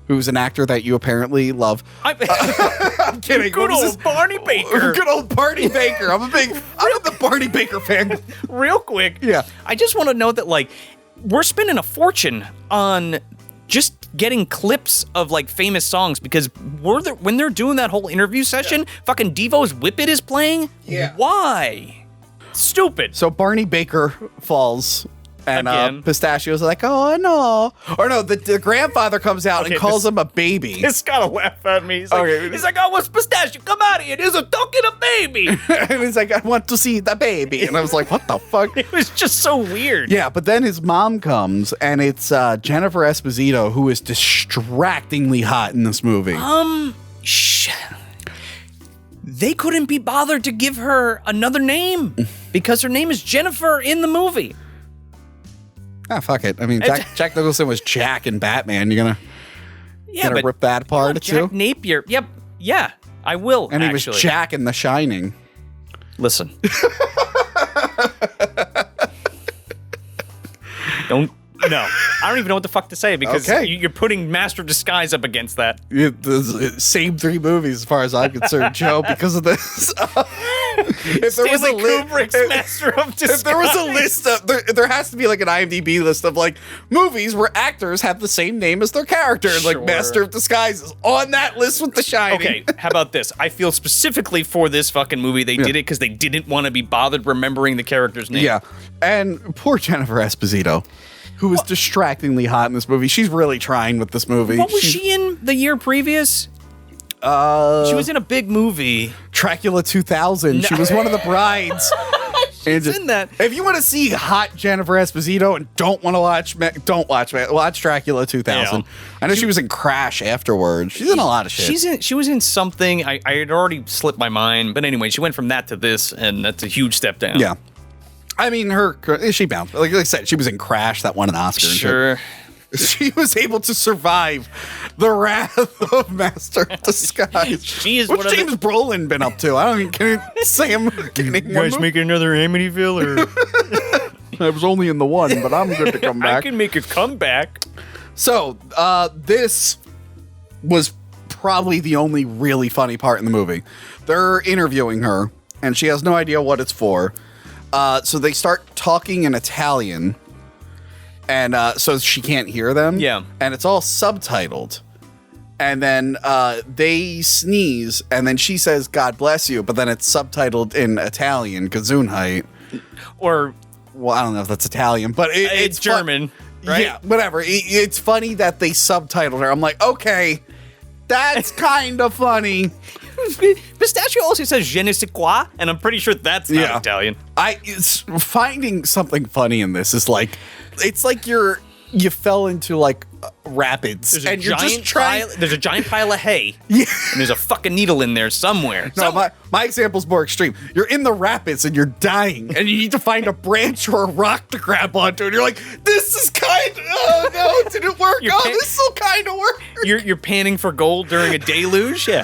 who's an actor that you apparently love. I'm kidding. Good old Barney Baker. Good old Barney Baker. I'm a the Barney Baker fan. Real quick. Yeah. I just want to note that, like, we're spending a fortune on just getting clips of, like, famous songs because when they're doing that whole interview session, fucking Devo's Whip It is playing. Yeah. Why? stupid. So Barney Baker falls. And Again. Pistachio's like, oh, no. Or no, the grandfather comes out and calls him a baby. He's gotta laugh at me. He's like, oh, what's Pistachio? Come out here. There's a talking a baby. And he's like, I want to see the baby. And I was like, what the fuck? It was just so weird. Yeah, but then his mom comes, and it's Jennifer Esposito, who is distractingly hot in this movie. They couldn't be bothered to give her another name because her name is Jennifer in the movie. Ah, fuck it. I mean, Jack Nicholson was Jack in Batman. You're gonna rip that apart too? Jack Napier. Yep. Yeah, I will. And he was Jack in The Shining. Listen. No, I don't even know what the fuck to say because you're putting Master of Disguise up against that. The same 3 movies as far as I'm concerned, Joe, because of this. If there was Kubrick's Master of Disguise. If there was a list of, there has to be like an IMDb list of like movies where actors have the same name as their character. Sure. Like Master of Disguise is on that list with The Shining. Okay, how about this? I feel specifically for this fucking movie they did it because they didn't want to be bothered remembering the character's name. Yeah, and poor Jennifer Esposito, who was distractingly hot in this movie. She's really trying with this movie. What was she in the year previous? She was in a big movie. Dracula 2000. No. She was one of the brides. She's in that. If you want to see hot Jennifer Esposito and don't want to watch Dracula 2000. Yeah. I know she was in Crash afterwards. She's in a lot of shit. She was in something. I had already slipped my mind. But anyway, she went from that to this, and that's a huge step down. Yeah. I mean, she bounced. Like I said, she was in Crash, that won an Oscar. Sure. She was able to survive the wrath of Master of Disguise. What's James Brolin been up to? I don't even can say him. You guys making another Amityville? Or I was only in the one, but I'm good to come back. I can make a comeback. So this was probably the only really funny part in the movie. They're interviewing her, and she has no idea what it's for. So they start talking in Italian, and so she can't hear them. Yeah. And it's all subtitled. And then they sneeze, and then she says, God bless you, but then it's subtitled in Italian, Gesundheit. Or... Well, I don't know if that's Italian, but it's German, right? Yeah, whatever. It's funny that they subtitled her. I'm like, okay, that's kind of funny. Pistachio also says je ne sais quoi, and I'm pretty sure that's not Italian. It's finding something funny in this is like, it's like you fell into like rapids. There's a giant pile of hay. Yeah. And there's a fucking needle in there somewhere. No, my example's more extreme. You're in the rapids and you're dying, and you need to find a branch or a rock to grab onto, and you're like, this is oh no, it didn't work. This will kind of work. You're panning for gold during a deluge? Yeah.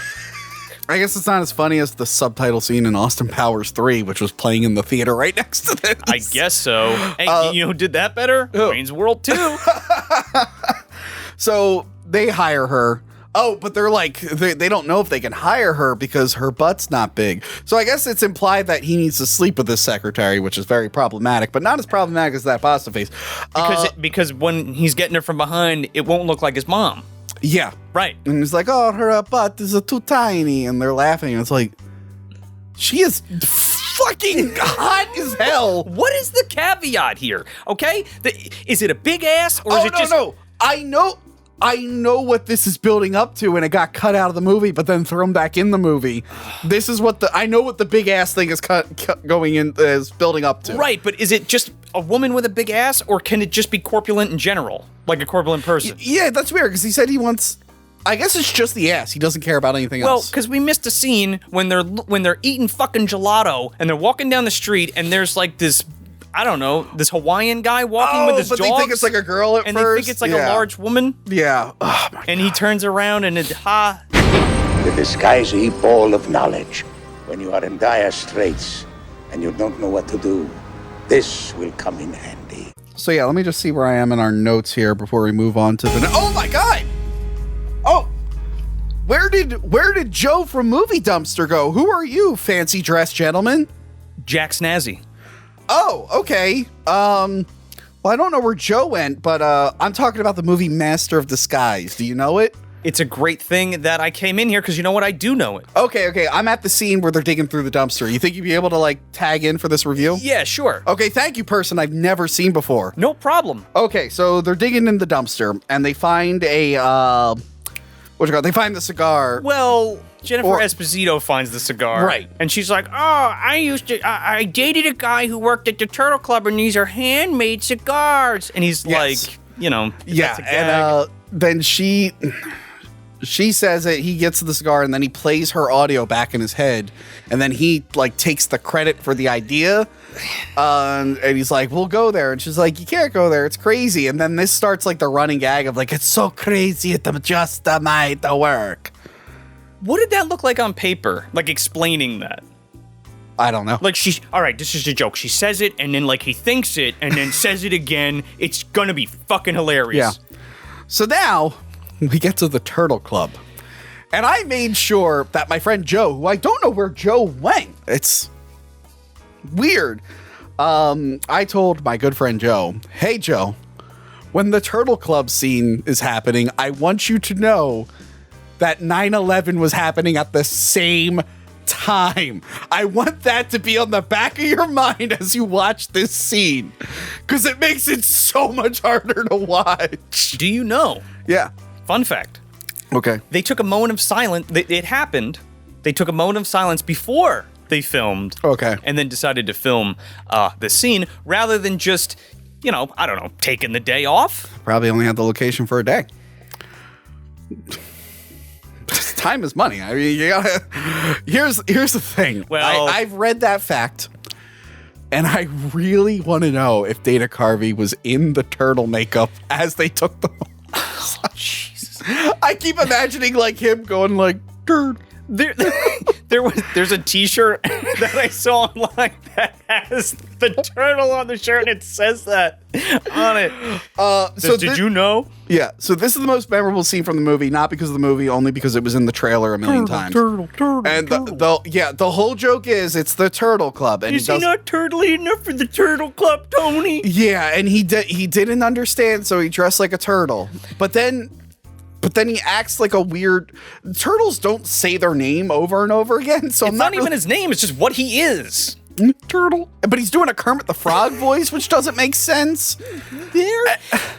I guess it's not as funny as the subtitle scene in Austin Powers 3, which was playing in the theater right next to this. I guess so. Hey, you know who did that better? Wayne's World 2. So they hire her. Oh, but they're like, they don't know if they can hire her because her butt's not big. So I guess it's implied that he needs to sleep with his secretary, which is very problematic, but not as problematic as that pasta face. Because when he's getting her from behind, it won't look like his mom. Yeah. Right. And he's like, oh, her butt is too tiny. And they're laughing. And it's like, she is fucking hot as hell. What is the caveat here? Okay? Is it a big ass or is it just... No. I know what this is building up to, and it got cut out of the movie, but then thrown back in the movie. This is what I know what the big ass thing is is building up to. Right, but is it just a woman with a big ass, or can it just be corpulent in general, like a corpulent person? Yeah, that's weird because he said he wants. I guess it's just the ass. He doesn't care about anything else. Well, because we missed a scene when they're eating fucking gelato and they're walking down the street and there's like this. I don't know, this Hawaiian guy walking with his dogs. But they think it's like a girl at first. And they think it's like a large woman. Yeah. Oh, my God. He turns around and The disguisey ball of knowledge. When you are in dire straits and you don't know what to do, this will come in handy. So yeah, let me just see where I am in our notes here before we move on to the... Oh my God! Oh! Where did Joe from Movie Dumpster go? Who are you, fancy dress gentleman? Jack Snazzy. Oh, okay. Well, I don't know where Joe went, but I'm talking about the movie Master of Disguise. Do you know it? it's a great thing that I came in here because you know what? I do know it. Okay. I'm at the scene where they're digging through the dumpster. You think you'd be able to like tag in for this review? Yeah, sure. Okay, thank you, person I've never seen before. No problem. Okay, so they're digging in the dumpster and they find a they find the cigar. Well, Jennifer Esposito finds the cigar. Right. And she's like, I dated a guy who worked at the Turtle Club and these are handmade cigars. And he's like, that's a gag. And then she says it, he gets the cigar and then he plays her audio back in his head and then he like takes the credit for the idea and he's like, we'll go there. And she's like, you can't go there, it's crazy. And then this starts like the running gag of like, it's so crazy it just might work. What did that look like on paper? Like explaining that? I don't know. Like all right, this is a joke. She says it and then like he thinks it and then says it again. It's gonna be fucking hilarious. Yeah. So now we get to the Turtle Club. And I made sure that my friend Joe, who I don't know where Joe went. It's weird. I told my good friend Joe, hey Joe, when the Turtle Club scene is happening, I want you to know that 9/11 was happening at the same time. I want that to be on the back of your mind as you watch this scene, because it makes it so much harder to watch. Do you know? Yeah. Fun fact. Okay. They took a moment of silence. It happened. They took a moment of silence before they filmed. Okay. And then decided to film the scene rather than just, I don't know, taking the day off. Probably only had the location for a day. Time is money. I mean, you gotta, here's the thing. Well, I've read that fact, and I really want to know if Dana Carvey was in the turtle makeup as they took the. Oh, Jesus! I keep imagining like him going like, "Turd." There's a T-shirt that I saw online that has the turtle on the shirt and it says that on it. Did you know? Yeah. So this is the most memorable scene from the movie, not because of the movie, only because it was in the trailer a million times. Turtle. And the whole joke is it's the Turtle Club, and is he not turtly enough for the Turtle Club, Tony? Yeah, and he didn't understand, so he dressed like a turtle. But then he acts like a weird. Turtles don't say their name over and over again, so it's not even his name. It's just what he is. Turtle. But he's doing a Kermit the Frog voice, which doesn't make sense.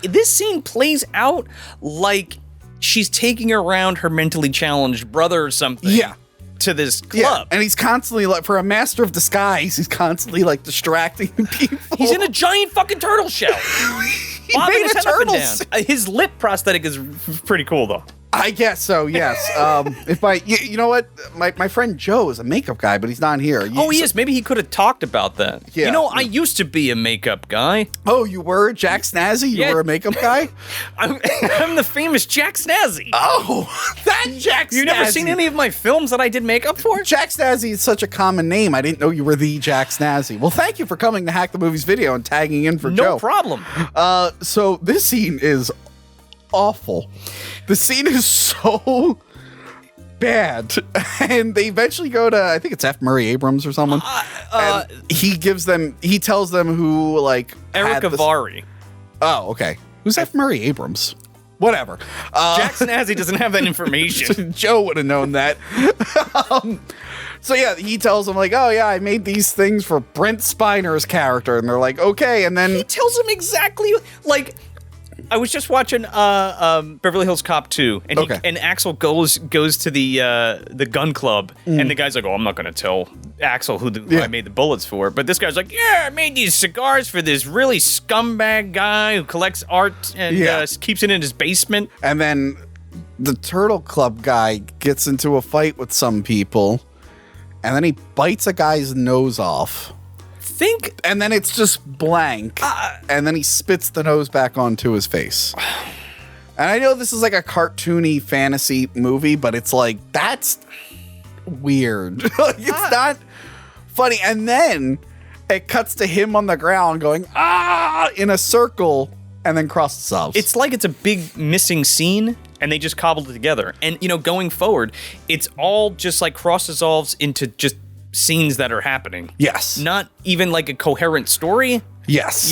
This scene plays out like she's taking around her mentally challenged brother or something. Yeah. To this club. Yeah, and he's constantly like, for a master of disguise, he's constantly like distracting people. He's in a giant fucking turtle shell. He made a turtle. His lip prosthetic is pretty cool though. I guess so, yes. If you know what, my friend Joe is a makeup guy, but he's not here. He is. Maybe he could have talked about that. Yeah. I used to be a makeup guy. Oh, you were Jack Snazzy? You were a makeup guy? I'm the famous Jack Snazzy. Oh, that Jack Snazzy. You never seen any of my films that I did makeup for? Jack Snazzy is such a common name. I didn't know you were the Jack Snazzy. Well, thank you for coming to Hack the Movies video and tagging in for Joe. No problem. So this scene is awful. The scene is so bad, and they eventually go to, I think it's F. Murray Abrams or someone. And he tells them who like Eric Avari. Oh, okay. Who's F. Murray Abrams? Whatever. Jack Snazzy doesn't have that information. Joe would have known that. So yeah, he tells them like, oh yeah, I made these things for Brent Spiner's character, and they're like, okay, and then he tells them exactly like. I was just watching Beverly Hills Cop 2, and and Axel goes to the gun club, and the guy's like, "Oh, I'm not going to tell Axel who I made the bullets for," but this guy's like, "Yeah, I made these cigars for this really scumbag guy who collects art and keeps it in his basement." And then the Turtle Club guy gets into a fight with some people, and then he bites a guy's nose off. And then it's just blank, and then he spits the nose back onto his face. And I know this is like a cartoony fantasy movie, but it's like, that's weird. It's not funny. And then it cuts to him on the ground going, in a circle, and then crosses off. It's like it's a big missing scene, and they just cobbled it together. And, going forward, it's all just like cross-dissolves into just scenes that are happening. Yes. Not even like a coherent story. Yes.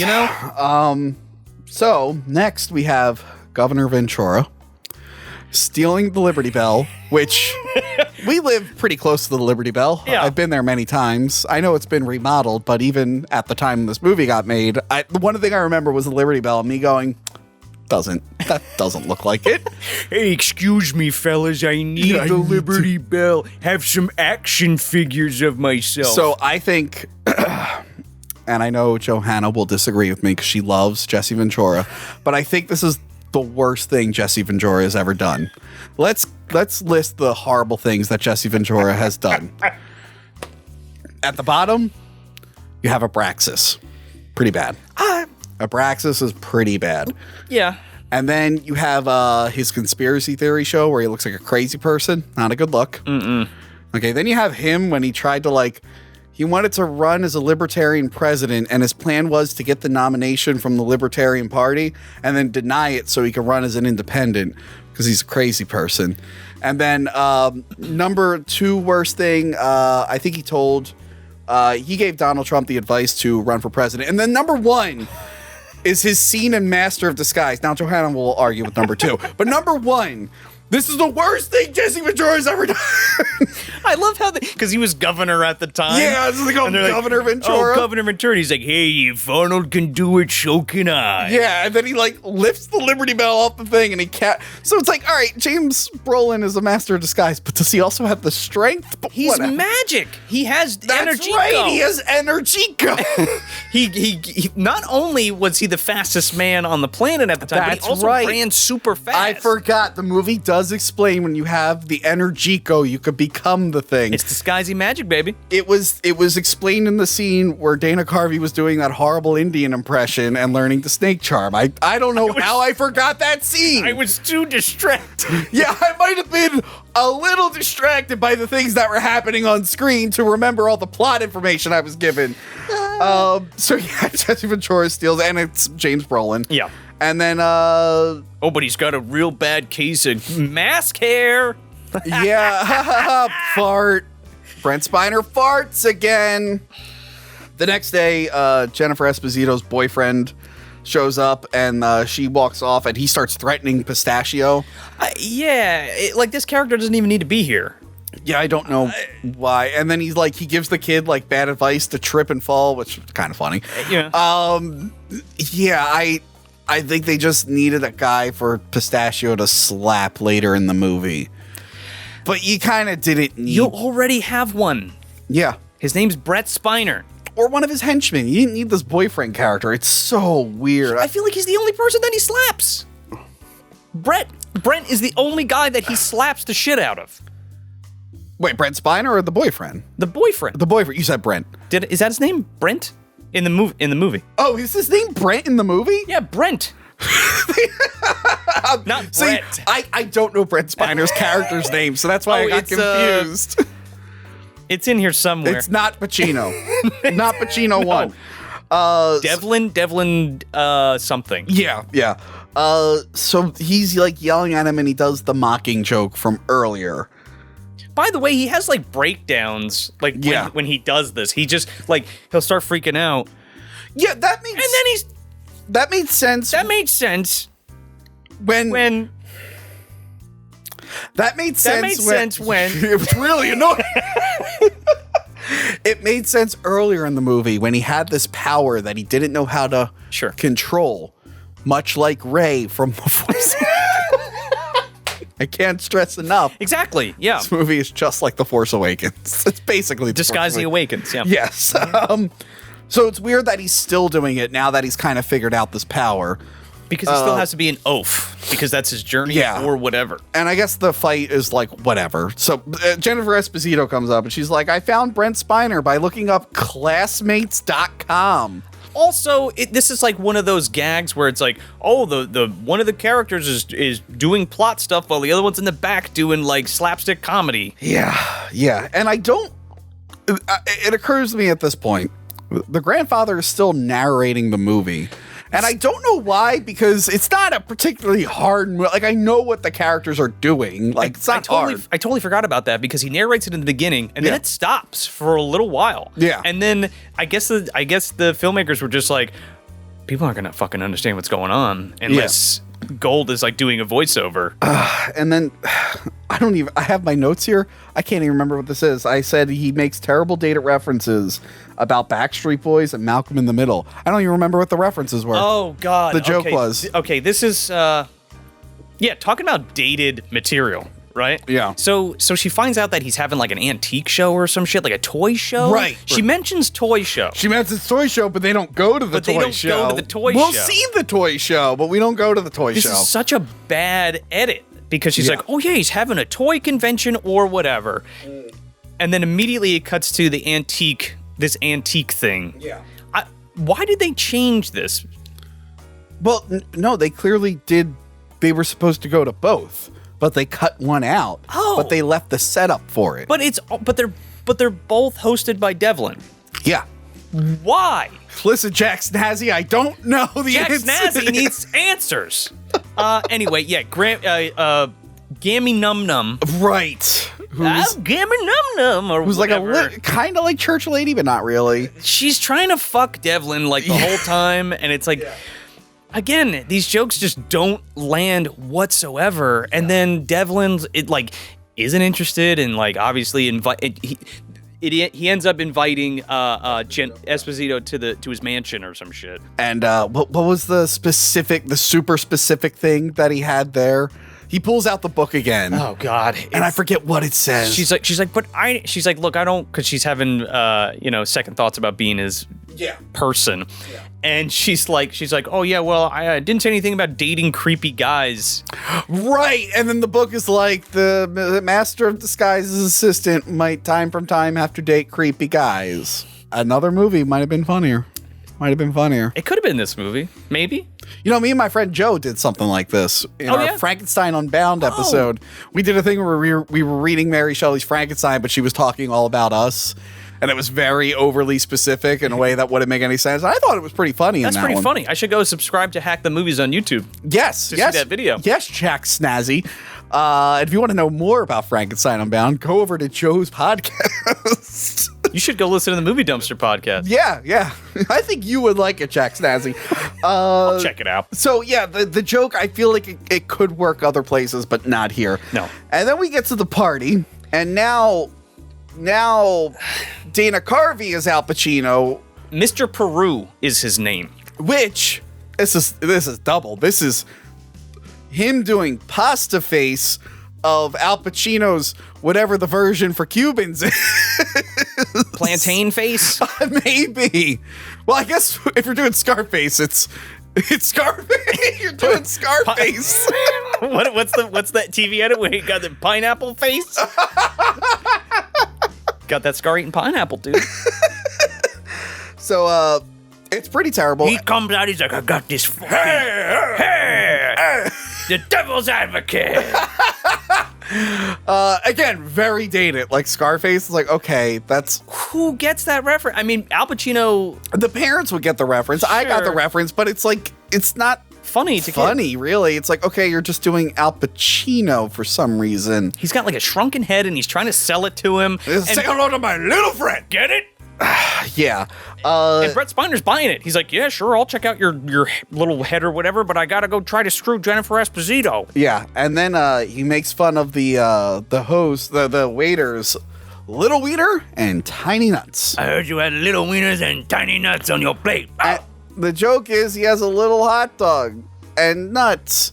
So next we have Governor Ventura. stealing the Liberty Bell, which we live pretty close to the Liberty Bell. Yeah. I've been there many times. I know it's been remodeled, but even at the time this movie got made, the one thing I remember was the Liberty Bell and me going, that doesn't look like it. Hey, excuse me, fellas. I need the Liberty Bell. Have some action figures of myself. So I think, and I know Johanna will disagree with me because she loves Jesse Ventura, but I think this is the worst thing Jesse Ventura has ever done. Let's list the horrible things that Jesse Ventura has done. At the bottom, you have Abraxas. Pretty bad. Abraxas is pretty bad. Yeah. And then you have his conspiracy theory show where he looks like a crazy person. Not a good look. Okay, then you have him when he tried to he wanted to run as a libertarian president, and his plan was to get the nomination from the Libertarian Party and then deny it so he could run as an independent because he's a crazy person. And then number 2 worst thing, I think he gave Donald Trump the advice to run for president. And then number 1 is his scene in Master of Disguise. Now, Johanna will argue with number 2. But number 1, this is the worst thing Jesse Ventura's ever done. I love how because he was governor at the time. Yeah, this is like Governor Ventura. Oh, Governor Ventura. He's like, hey, if Arnold can do it, so can I. Yeah, and then he lifts the Liberty Bell off the thing and he can't. So it's like, all right, James Brolin is a master of disguise, but does he also have the strength? He's magic. He has That's Energico. right, he has Energico. he not only was he the fastest man on the planet at the time, but he also ran super fast. I forgot. The movie does explain when you have the Energico, you could become the thing. It's disguising magic, baby. It was explained in the scene where Dana Carvey was doing that horrible Indian impression and learning the snake charm. I don't know how I forgot that scene. I was too distracted. Yeah, I might have been a little distracted by the things that were happening on screen to remember all the plot information I was given. So yeah, Jesse Ventura steals, and it's James Brolin. Yeah. And then, but he's got a real bad case of mask hair. Yeah, fart. Brent Spiner farts again. The next day, Jennifer Esposito's boyfriend shows up, and she walks off, and he starts threatening Pistachio. This character doesn't even need to be here. Yeah, I don't know why. And then he gives the kid bad advice to trip and fall, which is kind of funny. Yeah. I think they just needed a guy for Pistachio to slap later in the movie. But you kind of didn't need... You already have one. Yeah. His name's Brent Spiner. Or one of his henchmen. You didn't need this boyfriend character. It's so weird. I feel like he's the only person that he slaps. Brent is the only guy that he slaps the shit out of. Wait, Brent Spiner or the boyfriend? The boyfriend. The boyfriend. You said Brent. Is that his name? Brent? In the movie. Oh, is his name Brent in the movie? Yeah, Brent. Not See, Brent. I don't know Brent Spiner's character's name, so that's why I got confused. It's in here somewhere. It's not Pacino. Not Pacino 1. Devlin something. Yeah. So he's yelling at him, and he does the mocking joke from earlier. By the way, he has breakdowns when he does this. He just he'll start freaking out. Yeah, that made sense. That made sense. When That made sense when it was really annoying. It made sense earlier in the movie when he had this power that he didn't know how to control, much like Rey from The Force. I can't stress enough. Exactly. Yeah. This movie is just like The Force Awakens. It's basically Disguising Awakens. Yeah. Yes. So it's weird that he's still doing it now that he's kind of figured out this power. Because he still has to be an oaf, because that's his journey or whatever. And I guess the fight is whatever. So Jennifer Esposito comes up and she's like, I found Brent Spiner by looking up classmates.com. Also, this is one of those gags where it's the one of the characters is doing plot stuff while the other one's in the back doing slapstick comedy. Yeah. And it occurs to me at this point, the grandfather is still narrating the movie. And I don't know why, because it's not a particularly hard movie. I know what the characters are doing. It's not hard. I totally forgot about that, because he narrates it in the beginning, and then it stops for a little while. Yeah. And then I guess the filmmakers were just people aren't going to fucking understand what's going on unless Gold is like doing a voiceover. And then I have my notes here. I can't even remember what this is. I said he makes terrible dated references about Backstreet Boys and Malcolm in the Middle. I don't even remember what the references were. Oh God. The joke was. Okay, this is talking about dated material. Right? Yeah. So she finds out that he's having like an antique show or some shit, like a toy show. Right. She mentions toy show. She mentions toy show, but they don't go to the toy show. Go to the toy show. We'll see the toy show, but we don't go to the toy show. This is such a bad edit because she's like, oh yeah, he's having a toy convention or whatever. And then immediately it cuts to the antique thing. Yeah. Why did they change this? Well, no, they clearly did. They were supposed to go to both. But they cut one out. Oh. But they left the setup for it. But they're both hosted by Devlin. Yeah. Why? Listen, Jack Snazzy, I don't know the Jack answer. Snazzy needs answers. Anyway, yeah, Gammy Num Num. Right. Gammy Num Num or who's whatever. like kind of like Church Lady, but not really. She's trying to fuck Devlin like the whole time, and it's like. Yeah. Again, these jokes just don't land whatsoever, and then Devlin isn't interested, and like obviously he ends up inviting Esposito to his mansion or some shit. And what was the super specific thing that he had there? He pulls out the book again. Oh God! And I forget what it says. She's like, look, I don't, because she's having second thoughts about being his person. Yeah. And she's like, oh yeah, well, I didn't say anything about dating creepy guys. Right. And then the book is like the Master of Disguise's assistant might time from time have to date creepy guys. Another movie might have been funnier. It could have been this movie, maybe. You know, me and my friend Joe did something like this in our Frankenstein Unbound episode. We did a thing where we were reading Mary Shelley's Frankenstein, but she was talking all about us. And it was very overly specific in a way that wouldn't make any sense. I thought it was pretty funny. That's pretty funny. I should go subscribe to Hack the Movies on YouTube. Yes. To see that video. Yes, Jack Snazzy. If you want to know more about Frankenstein Unbound, go over to Joe's podcast. You should go listen to the Movie Dumpster podcast. Yeah. I think you would like it, Jack Snazzy. I'll check it out. So, yeah, the joke, I feel like it could work other places, but not here. No. And then we get to the party, and now Dana Carvey is Al Pacino. Mr. Peru is his name. Which, this is double. This is him doing pasta face of Al Pacino's whatever the version for Cubans is. Plantain face? Maybe. Well, I guess if you're doing Scarface, it's Scarface. You're doing Scarface. What's that TV edit where he got the pineapple face? Got that scar-eating pineapple, dude. So, it's pretty terrible. He comes out, he's like, I got this fucking... Hey! The devil's advocate! Again, very dated. Like, Scarface is like, okay, that's... Who gets that reference? I mean, Al Pacino... The parents would get the reference. Sure. I got the reference, but it's like, it's not... funny, really. It's like, okay, you're just doing Al Pacino for some reason. He's got like a shrunken head and he's trying to sell it to him. Say hello to my little friend. Get it? Yeah. And Brent Spiner's buying it. He's like, yeah, sure, I'll check out your little head or whatever, but I gotta go try to screw Jennifer Esposito. Yeah, and then he makes fun of the host, the waiters, Little Wiener and Tiny Nuts. I heard you had little wieners and tiny nuts on your plate. The joke is he has a little hot dog and nuts.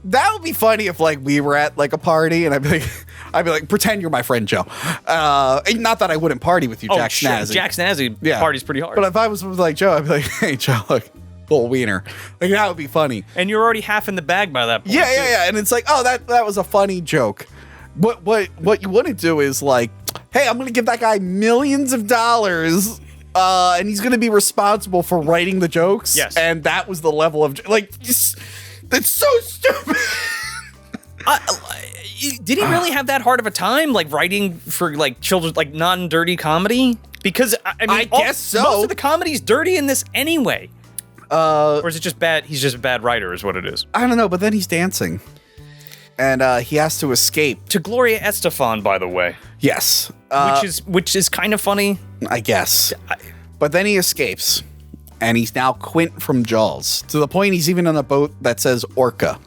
That would be funny if like we were at like a party and I'd be like, pretend you're my friend Joe. Not that I wouldn't party with you, Jack Snazzy. Jack Snazzy parties pretty hard. But if I was with like Joe, I'd be like, hey Joe, look, little wiener. Like that would be funny. And you're already half in the bag by that point. Yeah. And it's like, oh, that was a funny joke. What you wouldn't do is like, hey, I'm gonna give that guy millions of dollars. And he's going to be responsible for writing the jokes. Yes. And that was the level of, like, that's so stupid. Did he really have that hard of a time, like, writing for, like, children's, like, non-dirty comedy? Because, I mean, I guess so. Most of the comedy's dirty in this anyway. Or is it just bad? He's just a bad writer is what it is. I don't know, but then he's dancing. And he has to escape. To Gloria Estefan, by the way. Yes. Which is kind of funny. I guess. But then he escapes. and he's now Quint from Jaws. To the point he's even on a boat that says Orca.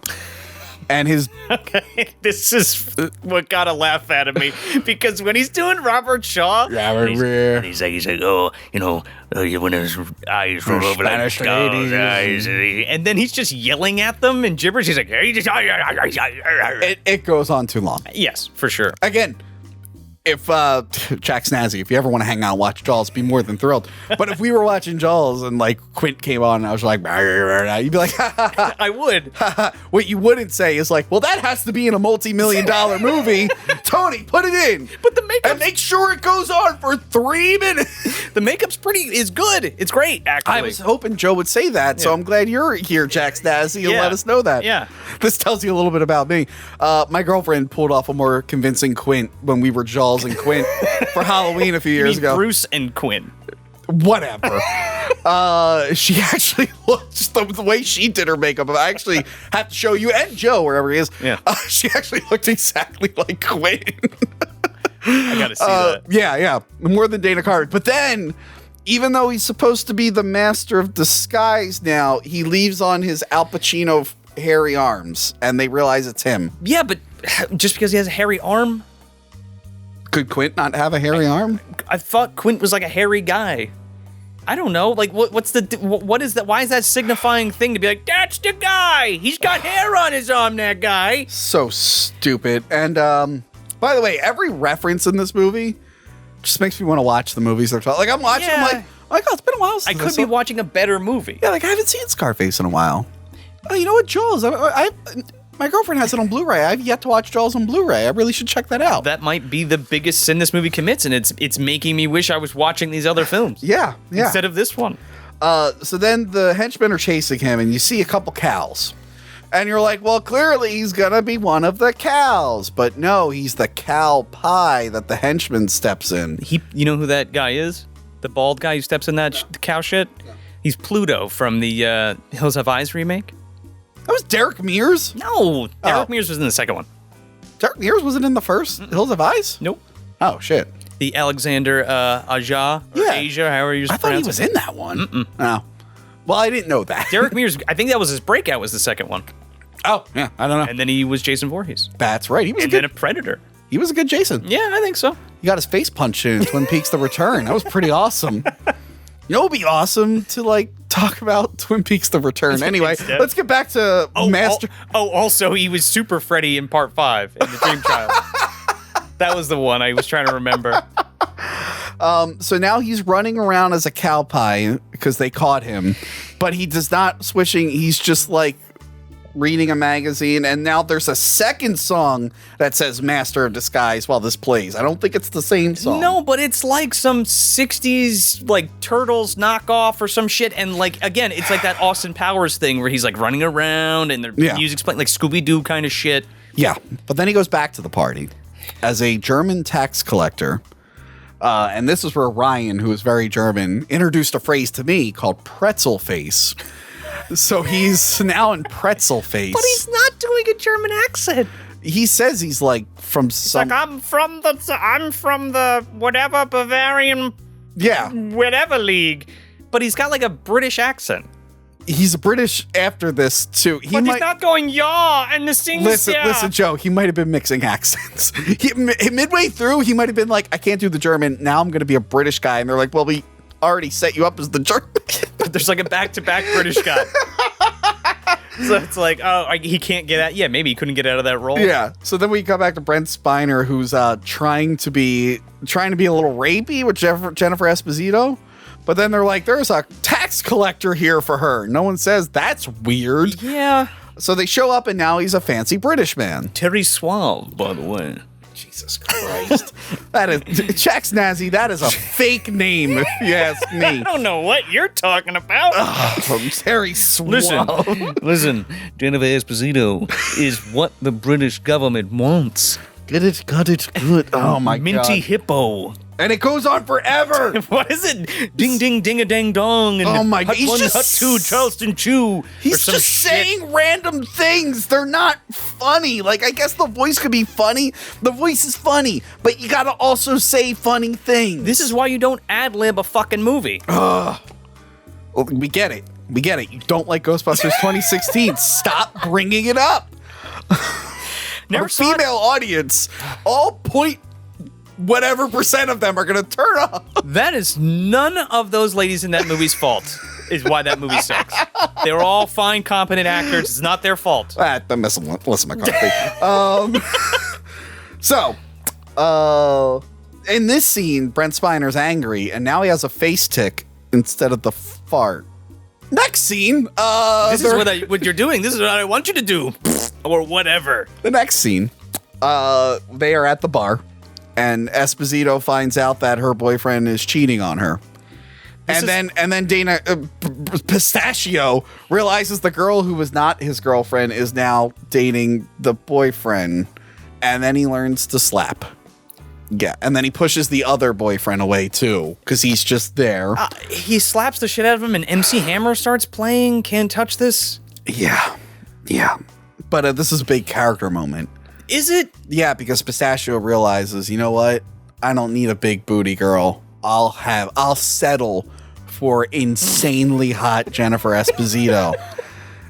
And his Okay, this is what gotta laugh out of me because when he's doing Robert Shaw, he's like, oh, when his eyes roll over like skulls, eyes, and then he's just yelling at them in gibberish. He's like, it goes on too long. Yes, for sure. Again, if Jack Snazzy, if you ever want to hang out and watch Jaws, be more than thrilled. But if we were watching Jaws and like Quint came on and I was like, you'd be like, I would. What you wouldn't say is like, well, that has to be in a multi-million-dollar movie. Tony, put it in. But the makeup and make sure it goes on for 3 minutes. The makeup's is good. It's great, actually. I was hoping Joe would say that, so I'm glad you're here, Jack Snazzy, and let us know that. Yeah. This tells you a little bit about me. My girlfriend pulled off a more convincing Quint when we were Jaws and Quint for Halloween a few years ago. Bruce and Quint. Whatever. She actually looked the way she did her makeup. I actually have to show you and Joe wherever he is. Yeah. She actually looked exactly like Quint. I gotta see that. Yeah, more than Dana Carvey. But then, even though he's supposed to be the master of disguise now, he leaves on his Al Pacino hairy arms, and they realize it's him. Yeah, but just because he has a hairy arm. Could Quint not have a hairy arm? I thought Quint was like a hairy guy. I don't know. Like, what is that? Why is that signifying thing to be like, that's the guy? He's got hair on his arm, that guy. So stupid. And, by the way, every reference in this movie just makes me want to watch the movies they're talking. Like, I'm watching them like, oh, it's been a while since I could be watching a better movie. Yeah, like, I haven't seen Scarface in a while. Oh, you know what? Jaws. My girlfriend has it on Blu-ray. I've yet to watch Jaws on Blu-ray. I really should check that out. That might be the biggest sin this movie commits, and it's making me wish I was watching these other films. Yeah. Instead of this one. So then the henchmen are chasing him, and you see a couple cows. And you're like, well, clearly he's going to be one of the cows. But no, he's the cow pie that the henchman steps in. You know who that guy is? The bald guy who steps in that cow shit? He's Pluto from the Hills Have Eyes remake. That was Derek Mears? No, Derek Mears was in the second one. Derek Mears wasn't in the first Hills Have Eyes? Nope. Oh, shit. The Alexander Aja, or Asia, however you I thought he was in that one. Oh. Well, I didn't know that. Derek Mears, I think that was his breakout, was the second one. Oh, yeah, I don't know. And then he was Jason Voorhees. That's right. He was then a Predator. He was a good Jason. Yeah, I think so. He got his face punched in Twin Peaks The Return. That was pretty awesome. You know what would be awesome to, like, talk about Twin Peaks The Return. Anyway, let's get back to Master... also, he was Super Freddy in Part 5 in The Dream Child. That was the one I was trying to remember. So now he's running around as a cow pie because they caught him. But he does not switching. He's just, like, reading a magazine, and now there's a second song that says Master of Disguise while this plays. I don't think it's the same song. No, but it's like some 60s like Turtles knockoff or some shit, and like again, it's like that Austin Powers thing where he's like running around and the music's playing like Scooby-Doo kind of shit. Yeah, but then he goes back to the party as a German tax collector. And this is where Ryan, who is very German, introduced a phrase to me called pretzel face. So he's now in pretzel face. But he's not doing a German accent. He says he's like from some... like, I'm from the whatever Bavarian... Yeah. Whatever league. But he's got like a British accent. He's British after this, too. He's not going, yaw, and the sings, Listen, Joe, he might have been mixing accents. Midway through, he might have been like, I can't do the German. Now I'm going to be a British guy. And they're like, well, we already set you up as the German. But there's like a back-to-back British guy. So it's like, he can't get out. Yeah, maybe he couldn't get out of that role. Yeah. So then we come back to Brent Spiner, who's trying to be a little rapey with Jennifer Esposito. But then they're like, there's a tax collector here for her. No one says that's weird. Yeah. So they show up, and now he's a fancy British man. Terry Suave, by the way. Jesus Christ. That is Jack Snazzy. That is a fake name, if you ask me. I don't know what you're talking about. Terry Suave. Listen. Jennifer Esposito is what the British government wants. Got it, good. Oh my God. Minty hippo. And it goes on forever. What is it? Ding, ding, ding, a dang dong. And oh my God. Hut one, hut two, Charleston chew. He's just saying random things. They're not funny. Like, I guess the voice could be funny. The voice is funny, but you gotta also say funny things. This is why you don't ad-lib a fucking movie. Well, we get it. We get it. You don't like Ghostbusters 2016. Stop bringing it up. Our female audience, all point whatever % of them are going to turn off. That is none of those ladies in that movie's fault, is why that movie sucks. They were all fine, competent actors. It's not their fault. Melissa McCarthy. So, in this scene, Brent Spiner's angry, and now he has a face tick instead of the fart. Next scene, this is what you're doing. This is what I want you to do, or whatever. The next scene, they are at the bar, and Esposito finds out that her boyfriend is cheating on her. And then Dana Pistachio realizes the girl who was not his girlfriend is now dating the boyfriend, and then he learns to slap. Yeah, and then he pushes the other boyfriend away too, because he's just there. He slaps the shit out of him, and MC Hammer starts playing Can't Touch This. Yeah. But this is a big character moment. Is it? Yeah, because Pistachio realizes, you know what? I don't need a big booty girl. I'll settle for insanely hot Jennifer Esposito.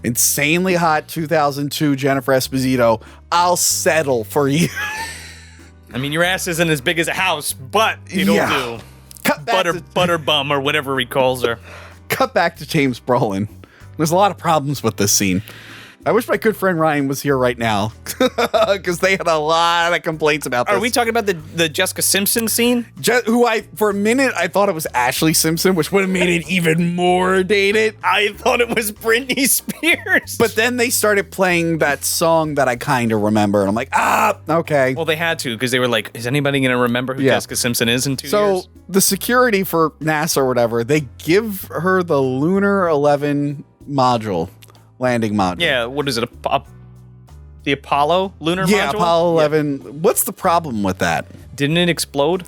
Insanely hot 2002 Jennifer Esposito. I'll settle for you. I mean, your ass isn't as big as a house, but it'll do. Butter bum or whatever he calls her. Cut back to James Brolin. There's a lot of problems with this scene. I wish my good friend Ryan was here right now, because they had a lot of complaints about this. Are we talking about the Jessica Simpson scene? For a minute, I thought it was Ashley Simpson, which would have made it even more dated. I thought it was Britney Spears. But then they started playing that song that I kind of remember, and I'm like, okay. Well, they had to, because they were like, is anybody going to remember who Jessica Simpson is in 2 years? So the security for NASA or whatever, they give her the Lunar 11 module. Landing module. Yeah, what is it? The Apollo lunar module? Yeah, Apollo 11. Yeah. What's the problem with that? Didn't it explode?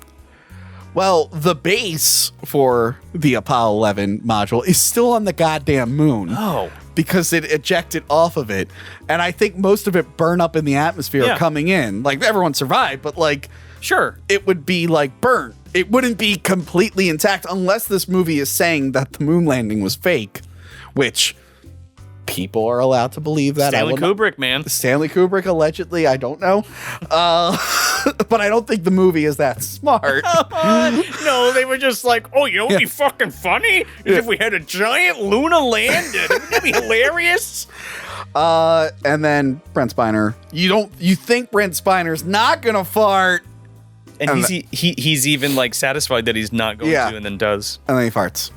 Well, the base for the Apollo 11 module is still on the goddamn moon. Oh. Because it ejected off of it. And I think most of it burned up in the atmosphere coming in. Like, everyone survived, but like... Sure. It would be like burnt. It wouldn't be completely intact unless this movie is saying that the moon landing was fake, which... People are allowed to believe that. Stanley Kubrick, man. Stanley Kubrick, allegedly. I don't know. But I don't think the movie is that smart. No, they were just like, oh, you know what'd be fucking funny? Is if we had a giant Luna landed. Wouldn't that be hilarious? And then Brent Spiner. You think Brent Spiner's not going to fart. And he's even like satisfied that he's not going to, and then does. And then he farts.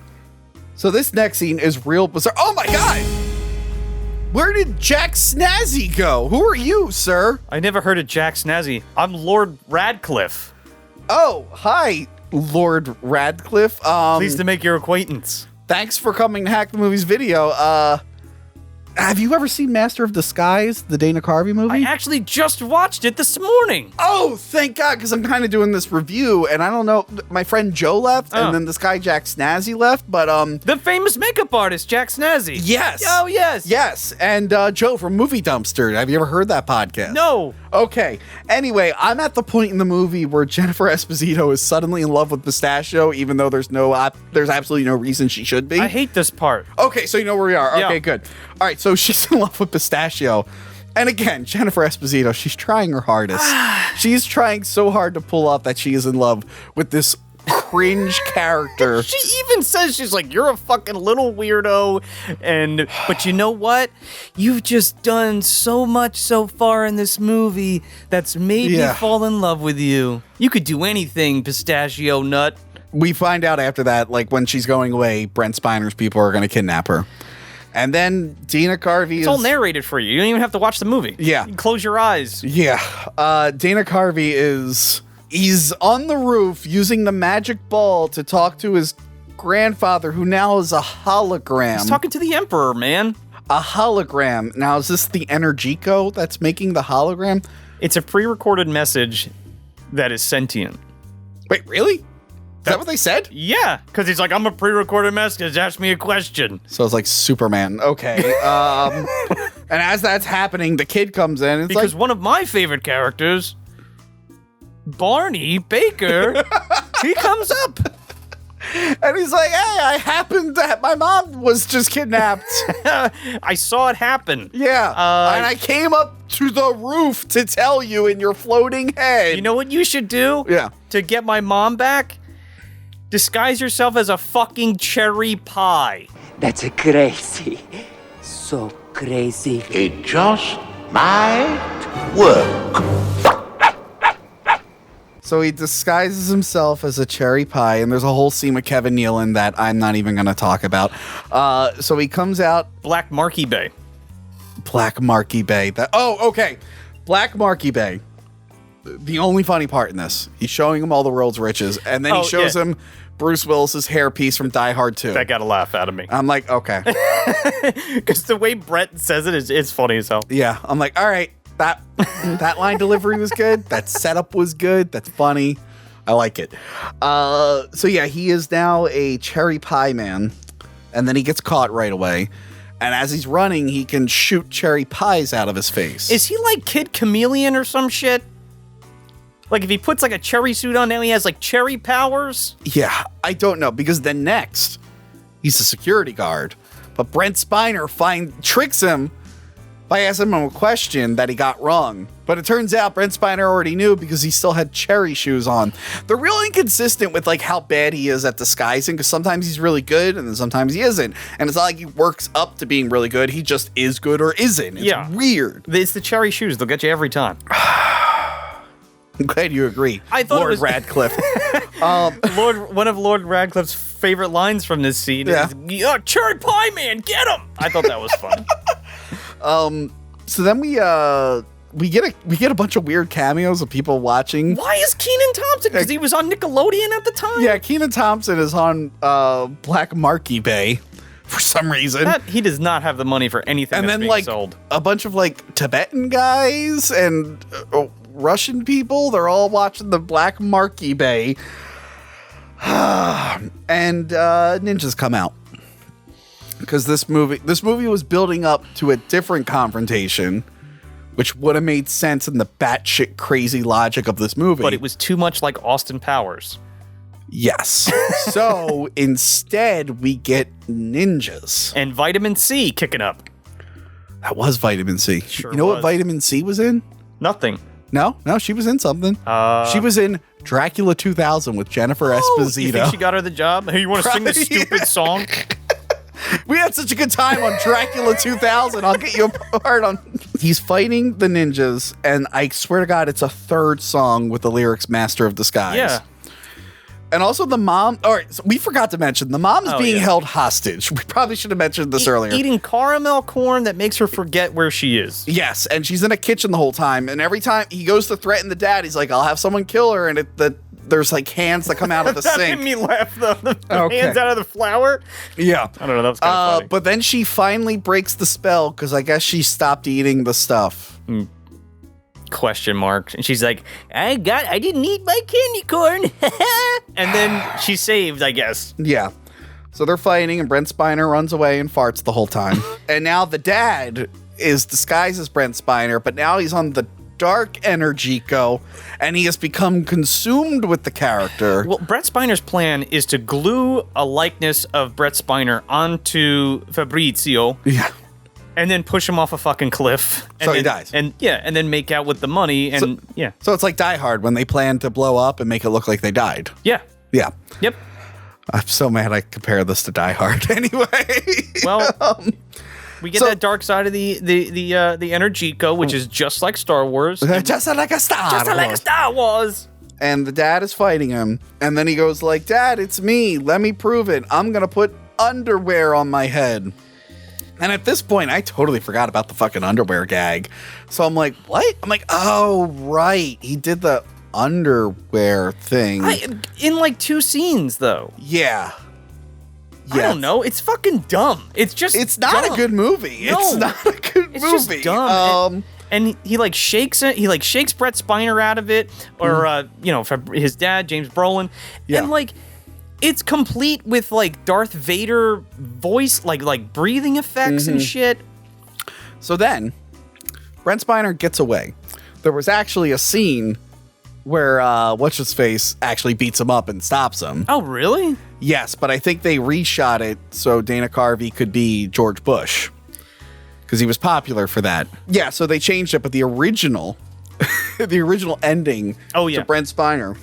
So this next scene is real bizarre. Oh my God! Where did Jack Snazzy go? Who are you, sir? I never heard of Jack Snazzy. I'm Lord Radcliffe. Oh, hi, Lord Radcliffe. Pleased to make your acquaintance. Thanks for coming to Hack the Movies video. Have you ever seen Master of Disguise, the Dana Carvey movie? I actually just watched it this morning. Oh, thank God, because I'm kind of doing this review, and I don't know, my friend Joe left, and then this guy Jack Snazzy left, but the famous makeup artist, Jack Snazzy. Yes. Oh, yes. Yes, and Joe from Movie Dumpster. Have you ever heard that podcast? No. Okay. Anyway, I'm at the point in the movie where Jennifer Esposito is suddenly in love with Pistachio, even though there's absolutely no reason she should be. I hate this part. Okay, so you know where we are. Okay, good. All right, so she's in love with Pistachio. And again, Jennifer Esposito, she's trying her hardest. She's trying so hard to pull off that she is in love with this cringe character. She even says, she's like, you're a fucking little weirdo. But you know what? You've just done so much so far in this movie that's made me fall in love with you. You could do anything, Pistachio Nut. We find out after that, like when she's going away, Brent Spiner's people are going to kidnap her. And then Dana Carvey It's all narrated for you. You don't even have to watch the movie. Yeah. You can close your eyes. Yeah. Dana Carvey he's on the roof using the magic ball to talk to his grandfather, who now is a hologram. He's talking to the Emperor, man. A hologram. Now, is this the Energico that's making the hologram? It's a pre-recorded message that is sentient. Wait, really? Is that what they said? Yeah, because he's like, I'm a pre-recorded message. Ask me a question. So it's like Superman. Okay. And as that's happening, the kid comes in. Because one of my favorite characters, Barney Baker, he comes up. And he's like, hey, I happened to my mom was just kidnapped. I saw it happen. Yeah. And I came up to the roof to tell you in your floating head. You know what you should do? Yeah. To get my mom back? Disguise yourself as a fucking cherry pie. That's crazy. So crazy. It just might work. So he disguises himself as a cherry pie, and there's a whole scene with Kevin Nealon that I'm not even going to talk about. So he comes out. Black Marky Bay. Black Marky Bay. Okay. Black Marky Bay. The only funny part in this, he's showing him all the world's riches, and then he shows him Bruce Willis's hairpiece from Die Hard 2. That got a laugh out of me. I'm like, okay. Because the way Brett says it is funny as hell. Yeah. I'm like, all right. That line delivery was good. That setup was good. That's funny. I like it. So yeah, he is now a cherry pie man, and then he gets caught right away. And as he's running, he can shoot cherry pies out of his face. Is he like Kid Chameleon or some shit? Like if he puts like a cherry suit on, now he has like cherry powers? Yeah, I don't know, because then next, he's a security guard. But Brent Spiner tricks him by asking him a question that he got wrong. But it turns out Brent Spiner already knew because he still had cherry shoes on. They're real inconsistent with like how bad he is at disguising, because sometimes he's really good and then sometimes he isn't. And it's not like he works up to being really good. He just is good or isn't. It's weird. It's the cherry shoes. They'll get you every time. I'm glad you agree. I thought Lord it was Radcliffe. One of Lord Radcliffe's favorite lines from this scene is, cherry pie man, get him! I thought that was fun. So then we get a bunch of weird cameos of people watching. Why is Kenan Thompson? Because he was on Nickelodeon at the time? Yeah, Kenan Thompson is on Black Marky Bay for some reason. He does not have the money for anything and that's then being like sold. A bunch of like Tibetan guys and Russian people, they're all watching the Black Marky Bay. And ninjas come out. Because this movie was building up to a different confrontation, which would have made sense in the batshit crazy logic of this movie. But it was too much like Austin Powers. Yes. So instead, we get ninjas. And Vitamin C kicking up. That was Vitamin C. Sure you know was. what Vitamin C was in? Nothing. No, she was in something. She was in Dracula 2000 with Jennifer Esposito. You think she got her the job? Hey, you want to sing this stupid song? We had such a good time on Dracula 2000. I'll get you a part on. He's fighting the ninjas, and I swear to God, it's a third song with the lyrics "Master of Disguise." Yeah. And also the mom. All right, so we forgot to mention the mom is being held hostage. We probably should have mentioned this earlier. Eating caramel corn that makes her forget where she is. Yes, and she's in a kitchen the whole time. And every time he goes to threaten the dad, he's like, "I'll have someone kill her." And there's like hands that come out of the that sink. made me laugh though. The hands out of the flour. Yeah, I don't know. That was kind of funny. But then she finally breaks the spell because I guess she stopped eating the stuff. Question mark. And she's like, I didn't eat my candy corn. And then she's saved, I guess. Yeah. So they're fighting, and Brent Spiner runs away and farts the whole time. And now the dad is disguised as Brent Spiner, but now he's on the dark Energico, and he has become consumed with the character. Well, Brent Spiner's plan is to glue a likeness of Brent Spiner onto Frabbrizio. Yeah. And then push him off a fucking cliff. And So he then, dies. And then make out with the money. And So it's like Die Hard when they plan to blow up and make it look like they died. Yeah. Yeah. Yep. I'm so mad I compare this to Die Hard anyway. Well, we get that dark side of the Energico, which is just like Star Wars. Just like a Star Just like Wars. Star Wars. And the dad is fighting him. And then he goes like, Dad, it's me. Let me prove it. I'm going to put underwear on my head. And at this point, I totally forgot about the fucking underwear gag. So I'm like, what? I'm like, oh, right. He did the underwear thing. In like 2 scenes, though. Yeah. I don't know. It's fucking dumb. It's not dumb. a good movie. No. It's not a good It's movie. just dumb. And he like shakes it. He like shakes Brent Spiner out of it, or his dad, James Brolin, and like it's complete with like Darth Vader voice, like breathing effects and shit. So then, Brent Spiner gets away. There was actually a scene where what's his face actually beats him up and stops him. Oh, really? Yes, but I think they reshot it so Dana Carvey could be George Bush because he was popular for that. Yeah, so they changed it, but the original, the original ending to Brent Spiner,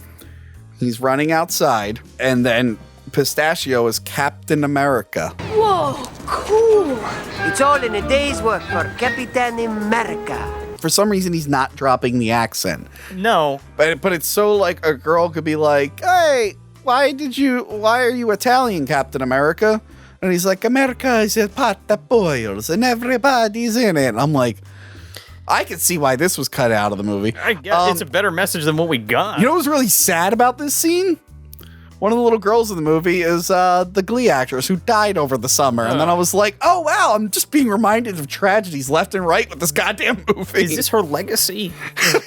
he's running outside, and then Pistachio is Captain America. Whoa, cool. It's all in a day's work for Capitan America. For some reason, he's not dropping the accent. No. But it's so like a girl could be like, hey, why are you Italian, Captain America? And he's like, America is a pot that boils and everybody's in it. And I'm like, I could see why this was cut out of the movie. I guess it's a better message than what we got. You know what was really sad about this scene? One of the little girls in the movie is the Glee actress who died over the summer. And then I was like, oh, wow, I'm just being reminded of tragedies left and right with this goddamn movie. Is this her legacy?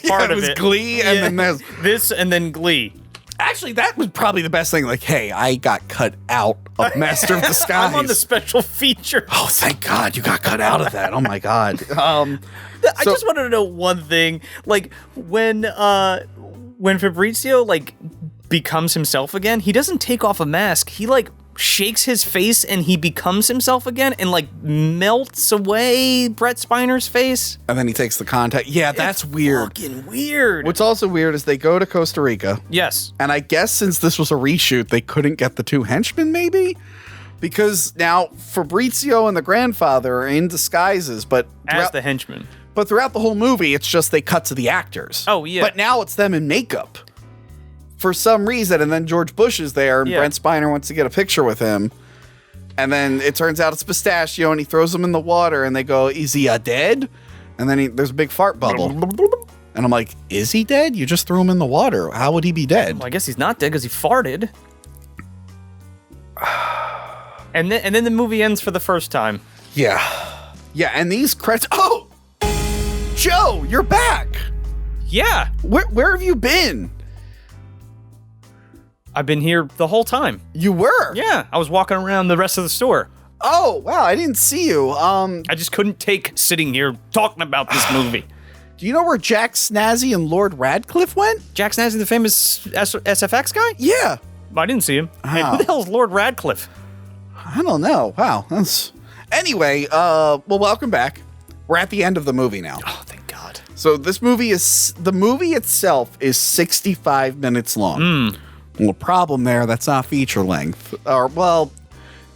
Part of it. Glee and then there's this and then Glee. Actually, that was probably the best thing. Like, hey, I got cut out of Master of Disguise. I'm on the special feature. Oh, thank God you got cut out of that. Oh, my God. I just wanted to know one thing. Like, when Frabbrizio, like, becomes himself again, he doesn't take off a mask. He, like, shakes his face and he becomes himself again and, like, melts away Brent Spiner's face. And then he takes the contact. Yeah, that's weird. Fucking weird. What's also weird is they go to Costa Rica. Yes. And I guess since this was a reshoot, they couldn't get the two henchmen, maybe? Because now Frabbrizio and the grandfather are in disguises, but as the henchmen. But throughout the whole movie, it's just they cut to the actors. Oh, yeah. But now it's them in makeup for some reason. And then George Bush is there, and Brent Spiner wants to get a picture with him. And then it turns out it's Pistachio, and he throws him in the water, and they go, is he dead? And then there's a big fart bubble. And I'm like, is he dead? You just threw him in the water. How would he be dead? Well, I guess he's not dead because he farted. And then the movie ends for the first time. Yeah. Yeah, and these credits... Oh! Joe, you're back! Yeah. Where have you been? I've been here the whole time. You were? Yeah, I was walking around the rest of the store. Oh, wow, I didn't see you. I just couldn't take sitting here talking about this movie. Do you know where Jack Snazzy and Lord Radcliffe went? Jack Snazzy, the famous SFX guy? Yeah. I didn't see him. Hey, who the hell is Lord Radcliffe? I don't know. Wow. Anyway, well, welcome back. We're at the end of the movie now. Oh, thank God. So the movie itself is 65 minutes long. Well, problem there, that's not feature length. Or, well,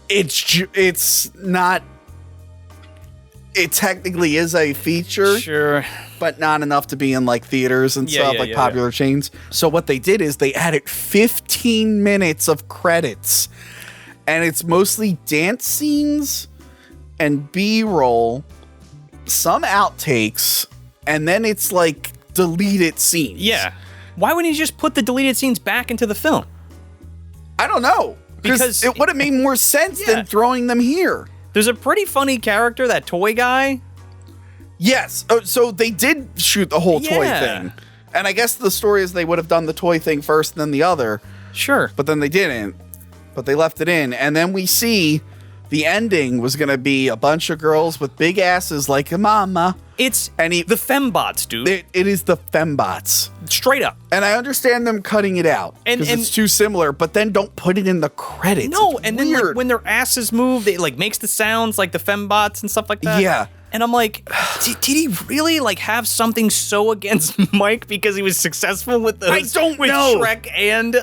it's not. It technically is a feature. Sure. But not enough to be in like theaters and stuff, like popular chains. So what they did is they added 15 minutes of credits. And it's mostly dance scenes and B-roll, some outtakes, and then it's like deleted scenes. Yeah. Why wouldn't you just put the deleted scenes back into the film? I don't know. Because it would have made more sense than throwing them here. There's a pretty funny character, that toy guy. Yes. Oh, so they did shoot the whole toy thing. And I guess the story is they would have done the toy thing first and then the other. Sure. But then they didn't. But they left it in. And then we see the ending was going to be a bunch of girls with big asses like a mama. It's the fembots, dude. It is the fembots. Straight up. And I understand them cutting it out because it's too similar, but then don't put it in the credits. No, it's and weird. then like, when their asses move, it like makes the sounds like the fembots and stuff like that. Yeah. And I'm like, did he really like have something so against Mike because he was successful with those? I don't know. Shrek and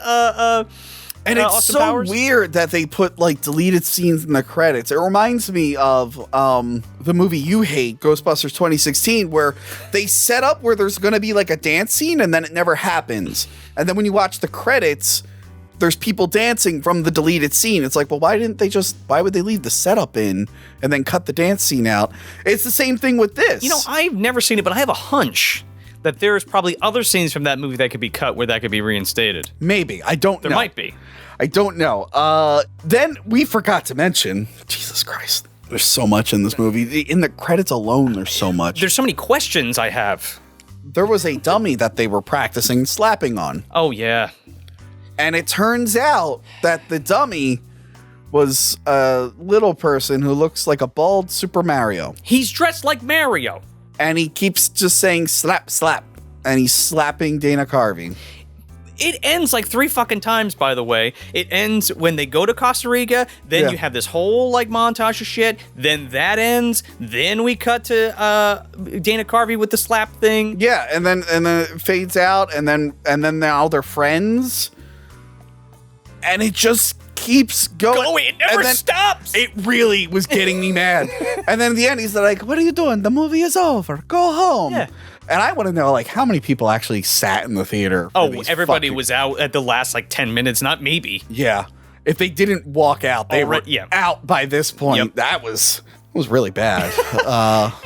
and it's Austin so Powers? weird that they put like deleted scenes in the credits. It reminds me of the movie you hate, Ghostbusters 2016, where they set up where there's going to be like a dance scene and then it never happens. And then when you watch the credits, there's people dancing from the deleted scene. It's like, well, why would they leave the setup in and then cut the dance scene out? It's the same thing with this. You know, I've never seen it, but I have a hunch that there's probably other scenes from that movie that could be cut where that could be reinstated. Maybe. I don't know. There might be. I don't know. Then we forgot to mention, Jesus Christ, there's so much in this movie. In the credits alone, there's so much. There's so many questions I have. There was a dummy that they were practicing slapping on. Oh, yeah. And it turns out that the dummy was a little person who looks like a bald Super Mario. He's dressed like Mario. And he keeps just saying slap, slap. And he's slapping Dana Carvey. it ends like 3 fucking times, by the way. It ends when they go to Costa Rica, then you have this whole like montage of shit, then that ends, then we cut to Dana Carvey with the slap thing. Yeah, and then it fades out, and then now they're friends. And it just keeps going. It never stops. It really was getting me mad. And then at the end, he's like, "What are you doing? The movie is over. Go home." Yeah. And I want to know, like, how many people actually sat in the theater? Everybody was out at the last like 10 minutes, not maybe. Yeah. If they didn't walk out, they were out by this point. Yep. That was really bad.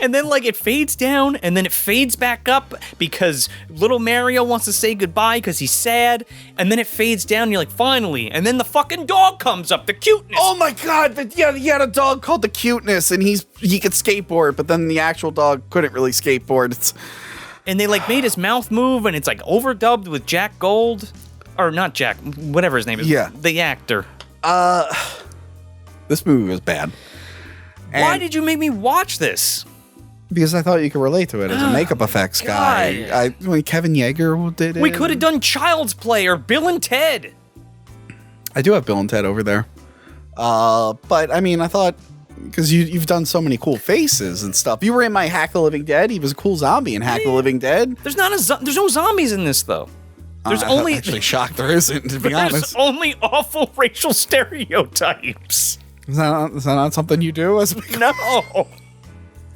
And then like it fades down and then it fades back up because little Mario wants to say goodbye because he's sad. And then it fades down and you're like, finally. And then the fucking dog comes up, the cuteness. Oh my God. He had a dog called the Cuteness and he could skateboard, but then the actual dog couldn't really skateboard. And they like made his mouth move and it's like overdubbed with Jack Gold. Or not Jack, whatever his name is. Yeah. The actor. This movie was bad. Why did you make me watch this? Because I thought you could relate to it as a makeup effects guy. When Kevin Yeager did it. We could have done Child's Play or Bill and Ted. I do have Bill and Ted over there. But I mean, I thought, because you've done so many cool faces and stuff. You were in my Hack the Living Dead. He was a cool zombie in Hack the Living Dead. There's no zombies in this though. There's only actually shocked there isn't, to be honest. There's only awful racial stereotypes. Is that not something you do? No.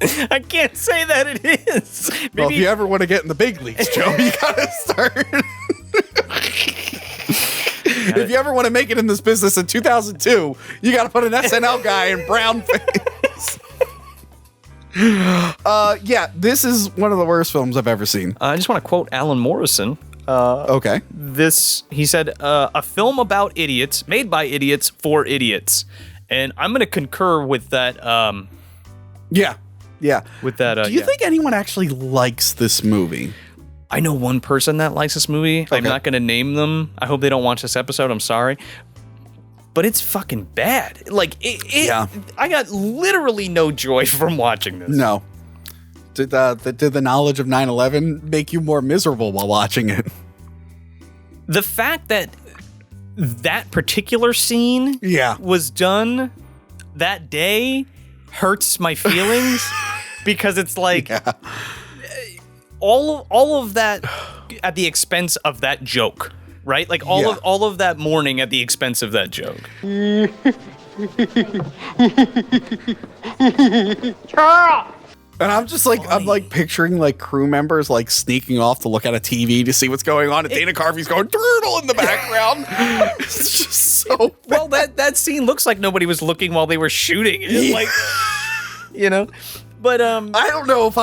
I can't say that it is. Well, if you ever want to get in the big leagues, Joe, you gotta start. If you ever want to make it in this business in 2002, you gotta put an SNL guy in brown face. Yeah, this is one of the worst films I've ever seen. I just want to quote Alan Morrison. Okay. He said, a film about idiots, made by idiots, for idiots. And I'm going to concur with that. Yeah. With that. Do you think anyone actually likes this movie? I know one person that likes this movie. Okay. I'm not going to name them. I hope they don't watch this episode. I'm sorry. But it's fucking bad. Like, I got literally no joy from watching this. No. Did the knowledge of 9/11 make you more miserable while watching it? The fact that particular scene was done that day hurts my feelings because it's like all of that at the expense of that joke, right? Like all of that mourning at the expense of that joke. Charles! And I'm just like, I'm like picturing like crew members like sneaking off to look at a TV to see what's going on. And Dana Carvey's going, turtle in the background. It's just so well, that scene looks like nobody was looking while they were shooting it. Like, you know, but I don't know if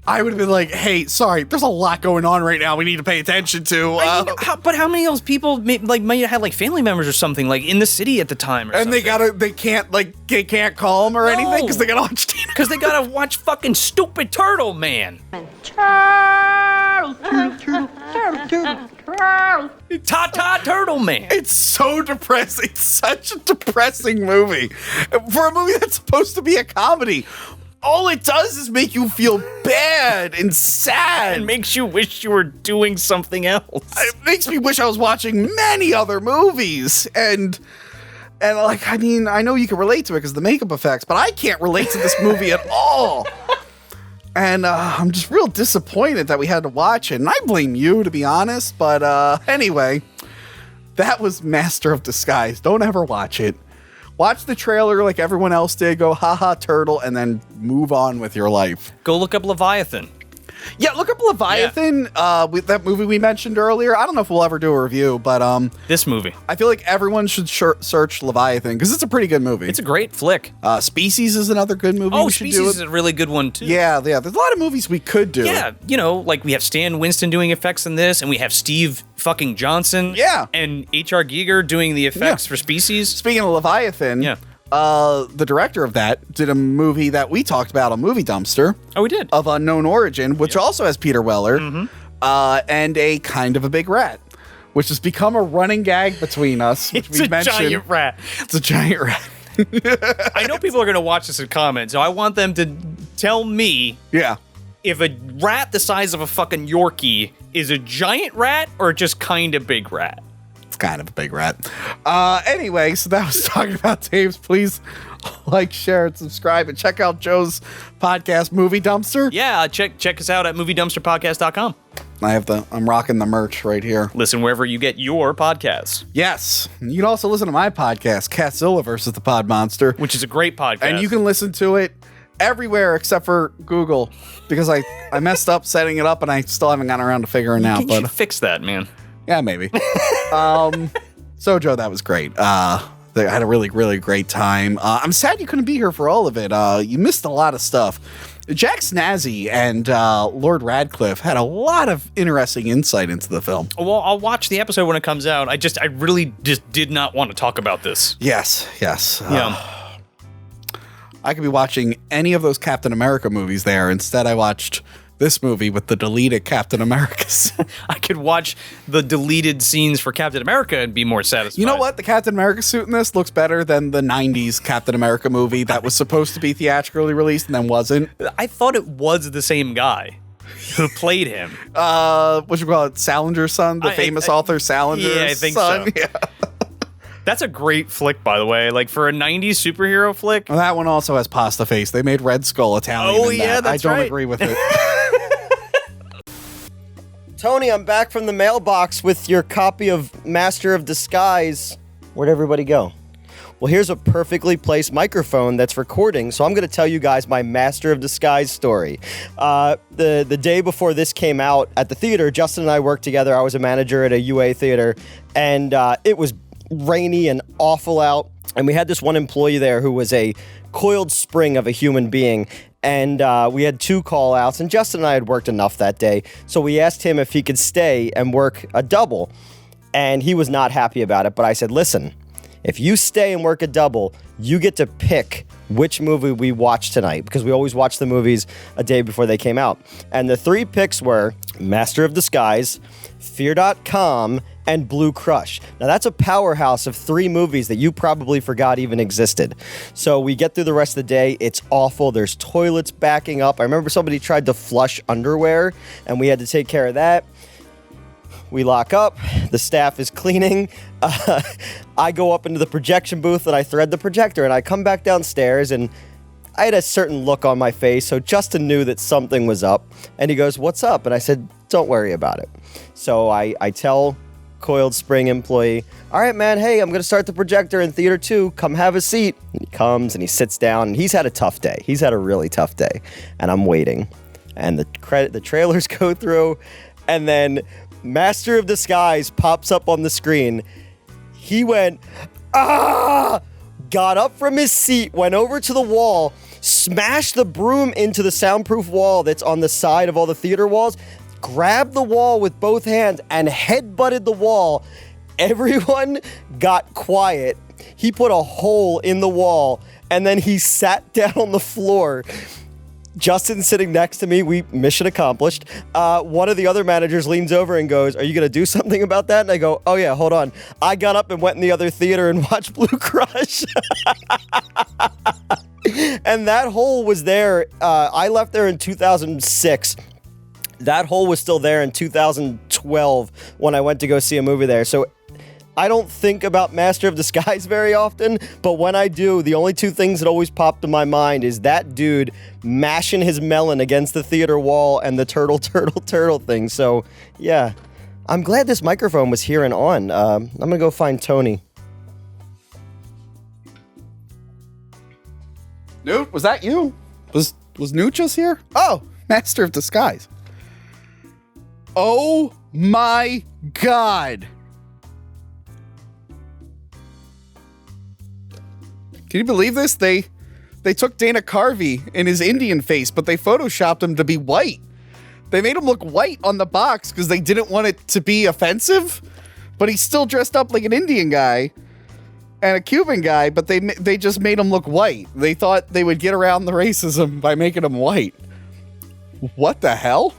I would have been like, hey, sorry, there's a lot going on right now we need to pay attention to. But how many of those people might have had like family members or something like in the city at the time or something? And they can't call them or anything because they gotta watch Dana. Because they gotta watch fucking stupid Turtle Man. Turtle! Ta-ta Turtle Man. It's so depressing. It's such a depressing movie. For a movie that's supposed to be a comedy. All it does is make you feel bad and sad. It makes you wish you were doing something else. It makes me wish I was watching many other movies. And like, I mean, I know you can relate to it because of the makeup effects, but I can't relate to this movie at all. And I'm just real disappointed that we had to watch it. And I blame you, to be honest. But anyway, that was Master of Disguise. Don't ever watch it. Watch the trailer like everyone else did. Go, haha, turtle, and then move on with your life. Go look up Leviathan. Yeah, look up Leviathan. With that movie we mentioned earlier. I don't know if we'll ever do a review, but this movie. I feel like everyone should search Leviathan because it's a pretty good movie. It's a great flick. Species is another good movie. Oh, Species is a really good one too. Yeah. There's a lot of movies we could do. Yeah, you know, like we have Stan Winston doing effects in this, and we have Steve fucking Johnson. Yeah. And H.R. Giger doing the effects for Species. Speaking of Leviathan. Yeah. The director of that did a movie that we talked about on Movie Dumpster. Oh, we did. Of unknown origin, which also has Peter Weller, and a Kind of a Big Rat, which has become a running gag between us. Which It's a giant rat. It's a giant rat. I know people are going to watch this and comment, so I want them to tell me if a rat the size of a fucking Yorkie is a giant rat or just kind of big rat. It's kind of a big rat. Anyway, so that was talking about tapes. Please like, share, and subscribe, and check out Joe's podcast, Movie Dumpster. Yeah, check us out at moviedumpsterpodcast.com. I'm rocking the merch right here. Listen wherever you get your podcasts. Yes. You can also listen to my podcast, Catzilla versus the Pod Monster, Which is a great podcast. and you can listen to it everywhere except for Google, because I messed up setting it up and I still haven't gotten around to figuring it out. You should fix that, man. Yeah, maybe. So, Joe, that was great. I had a really, really great time. I'm sad you couldn't be here for all of it. You missed a lot of stuff. Jack Snazzy and Lord Radcliffe had a lot of interesting insight into the film. Well, I'll watch the episode when it comes out. I really just did not want to talk about this. Yes. Yeah. I could be watching any of those Captain America movies there. Instead, I watched this movie with the deleted Captain Americas. I could watch the deleted scenes for Captain America and be more satisfied. You know what? The Captain America suit in this looks better than the 90s Captain America movie that was supposed to be theatrically released and then wasn't. I thought it was the same guy who played him. What you call it? Salinger's son? The famous author Salinger's Yeah, I think son? so. Yeah. That's a great flick, by the way. Like, for a 90s superhero flick. Well, that one also has pasta face. They made Red Skull Italian. Oh, in yeah, that. that's I don't right. agree with it. Tony, I'm back from the mailbox with your copy of Master of Disguise. Where'd everybody go? Well, here's a perfectly placed microphone that's recording, so I'm going to tell you guys my Master of Disguise story. The day before this came out at the theater, Justin and I worked together. I was a manager at a UA theater, and it was rainy and awful out, and we had this one employee there who was a coiled spring of a human being. And we had 2 call-outs, and Justin and I had worked enough that day, so we asked him if he could stay and work a double, and he was not happy about it, but I said, listen, if you stay and work a double, you get to pick which movie we watch tonight, because we always watch the movies a day before they came out. And the 3 picks were Master of Disguise, Fear.com, and Blue Crush. Now, that's a powerhouse of 3 movies that you probably forgot even existed. So we get through the rest of the day. It's awful. There's toilets backing up. I remember somebody tried to flush underwear, and we had to take care of that. We lock up. The staff is cleaning. I go up into the projection booth, and I thread the projector, and I come back downstairs, and I had a certain look on my face, so Justin knew that something was up, and he goes, "What's up?" And I said, "Don't worry about it." So I tell coiled spring employee, "All right, man, hey, I'm going to start the projector in theater 2. Come have a seat." And he comes and he sits down, and he's had a tough day. He's had a really tough day, and I'm waiting. And the trailers go through, and then Master of Disguise pops up on the screen. He went, "Ah!" Got up from his seat, went over to the wall, smashed the broom into the soundproof wall that's on the side of all the theater walls, grabbed the wall with both hands, and headbutted the wall. Everyone got quiet. He put a hole in the wall, and then he sat down on the floor. Justin sitting next to me, mission accomplished. One of the other managers leans over and goes, "Are you going to do something about that?" And I go, "Oh yeah, hold on." I got up and went in the other theater and watched Blue Crush. And that hole was there. I left there in 2006. That hole was still there in 2012 when I went to go see a movie there. So I don't think about Master of Disguise very often, but when I do, the only 2 things that always pop to my mind is that dude mashing his melon against the theater wall and the turtle thing. So, yeah, I'm glad this microphone was here and on. I'm going to go find Tony. Newt, was that you? Was Newt just here? Oh, Master of Disguise. Oh my God. Can you believe this? They took Dana Carvey in his Indian face, but they photoshopped him to be white. They made him look white on the box because they didn't want it to be offensive, but he's still dressed up like an Indian guy and a Cuban guy, but they just made him look white. They thought they would get around the racism by making him white. What the hell?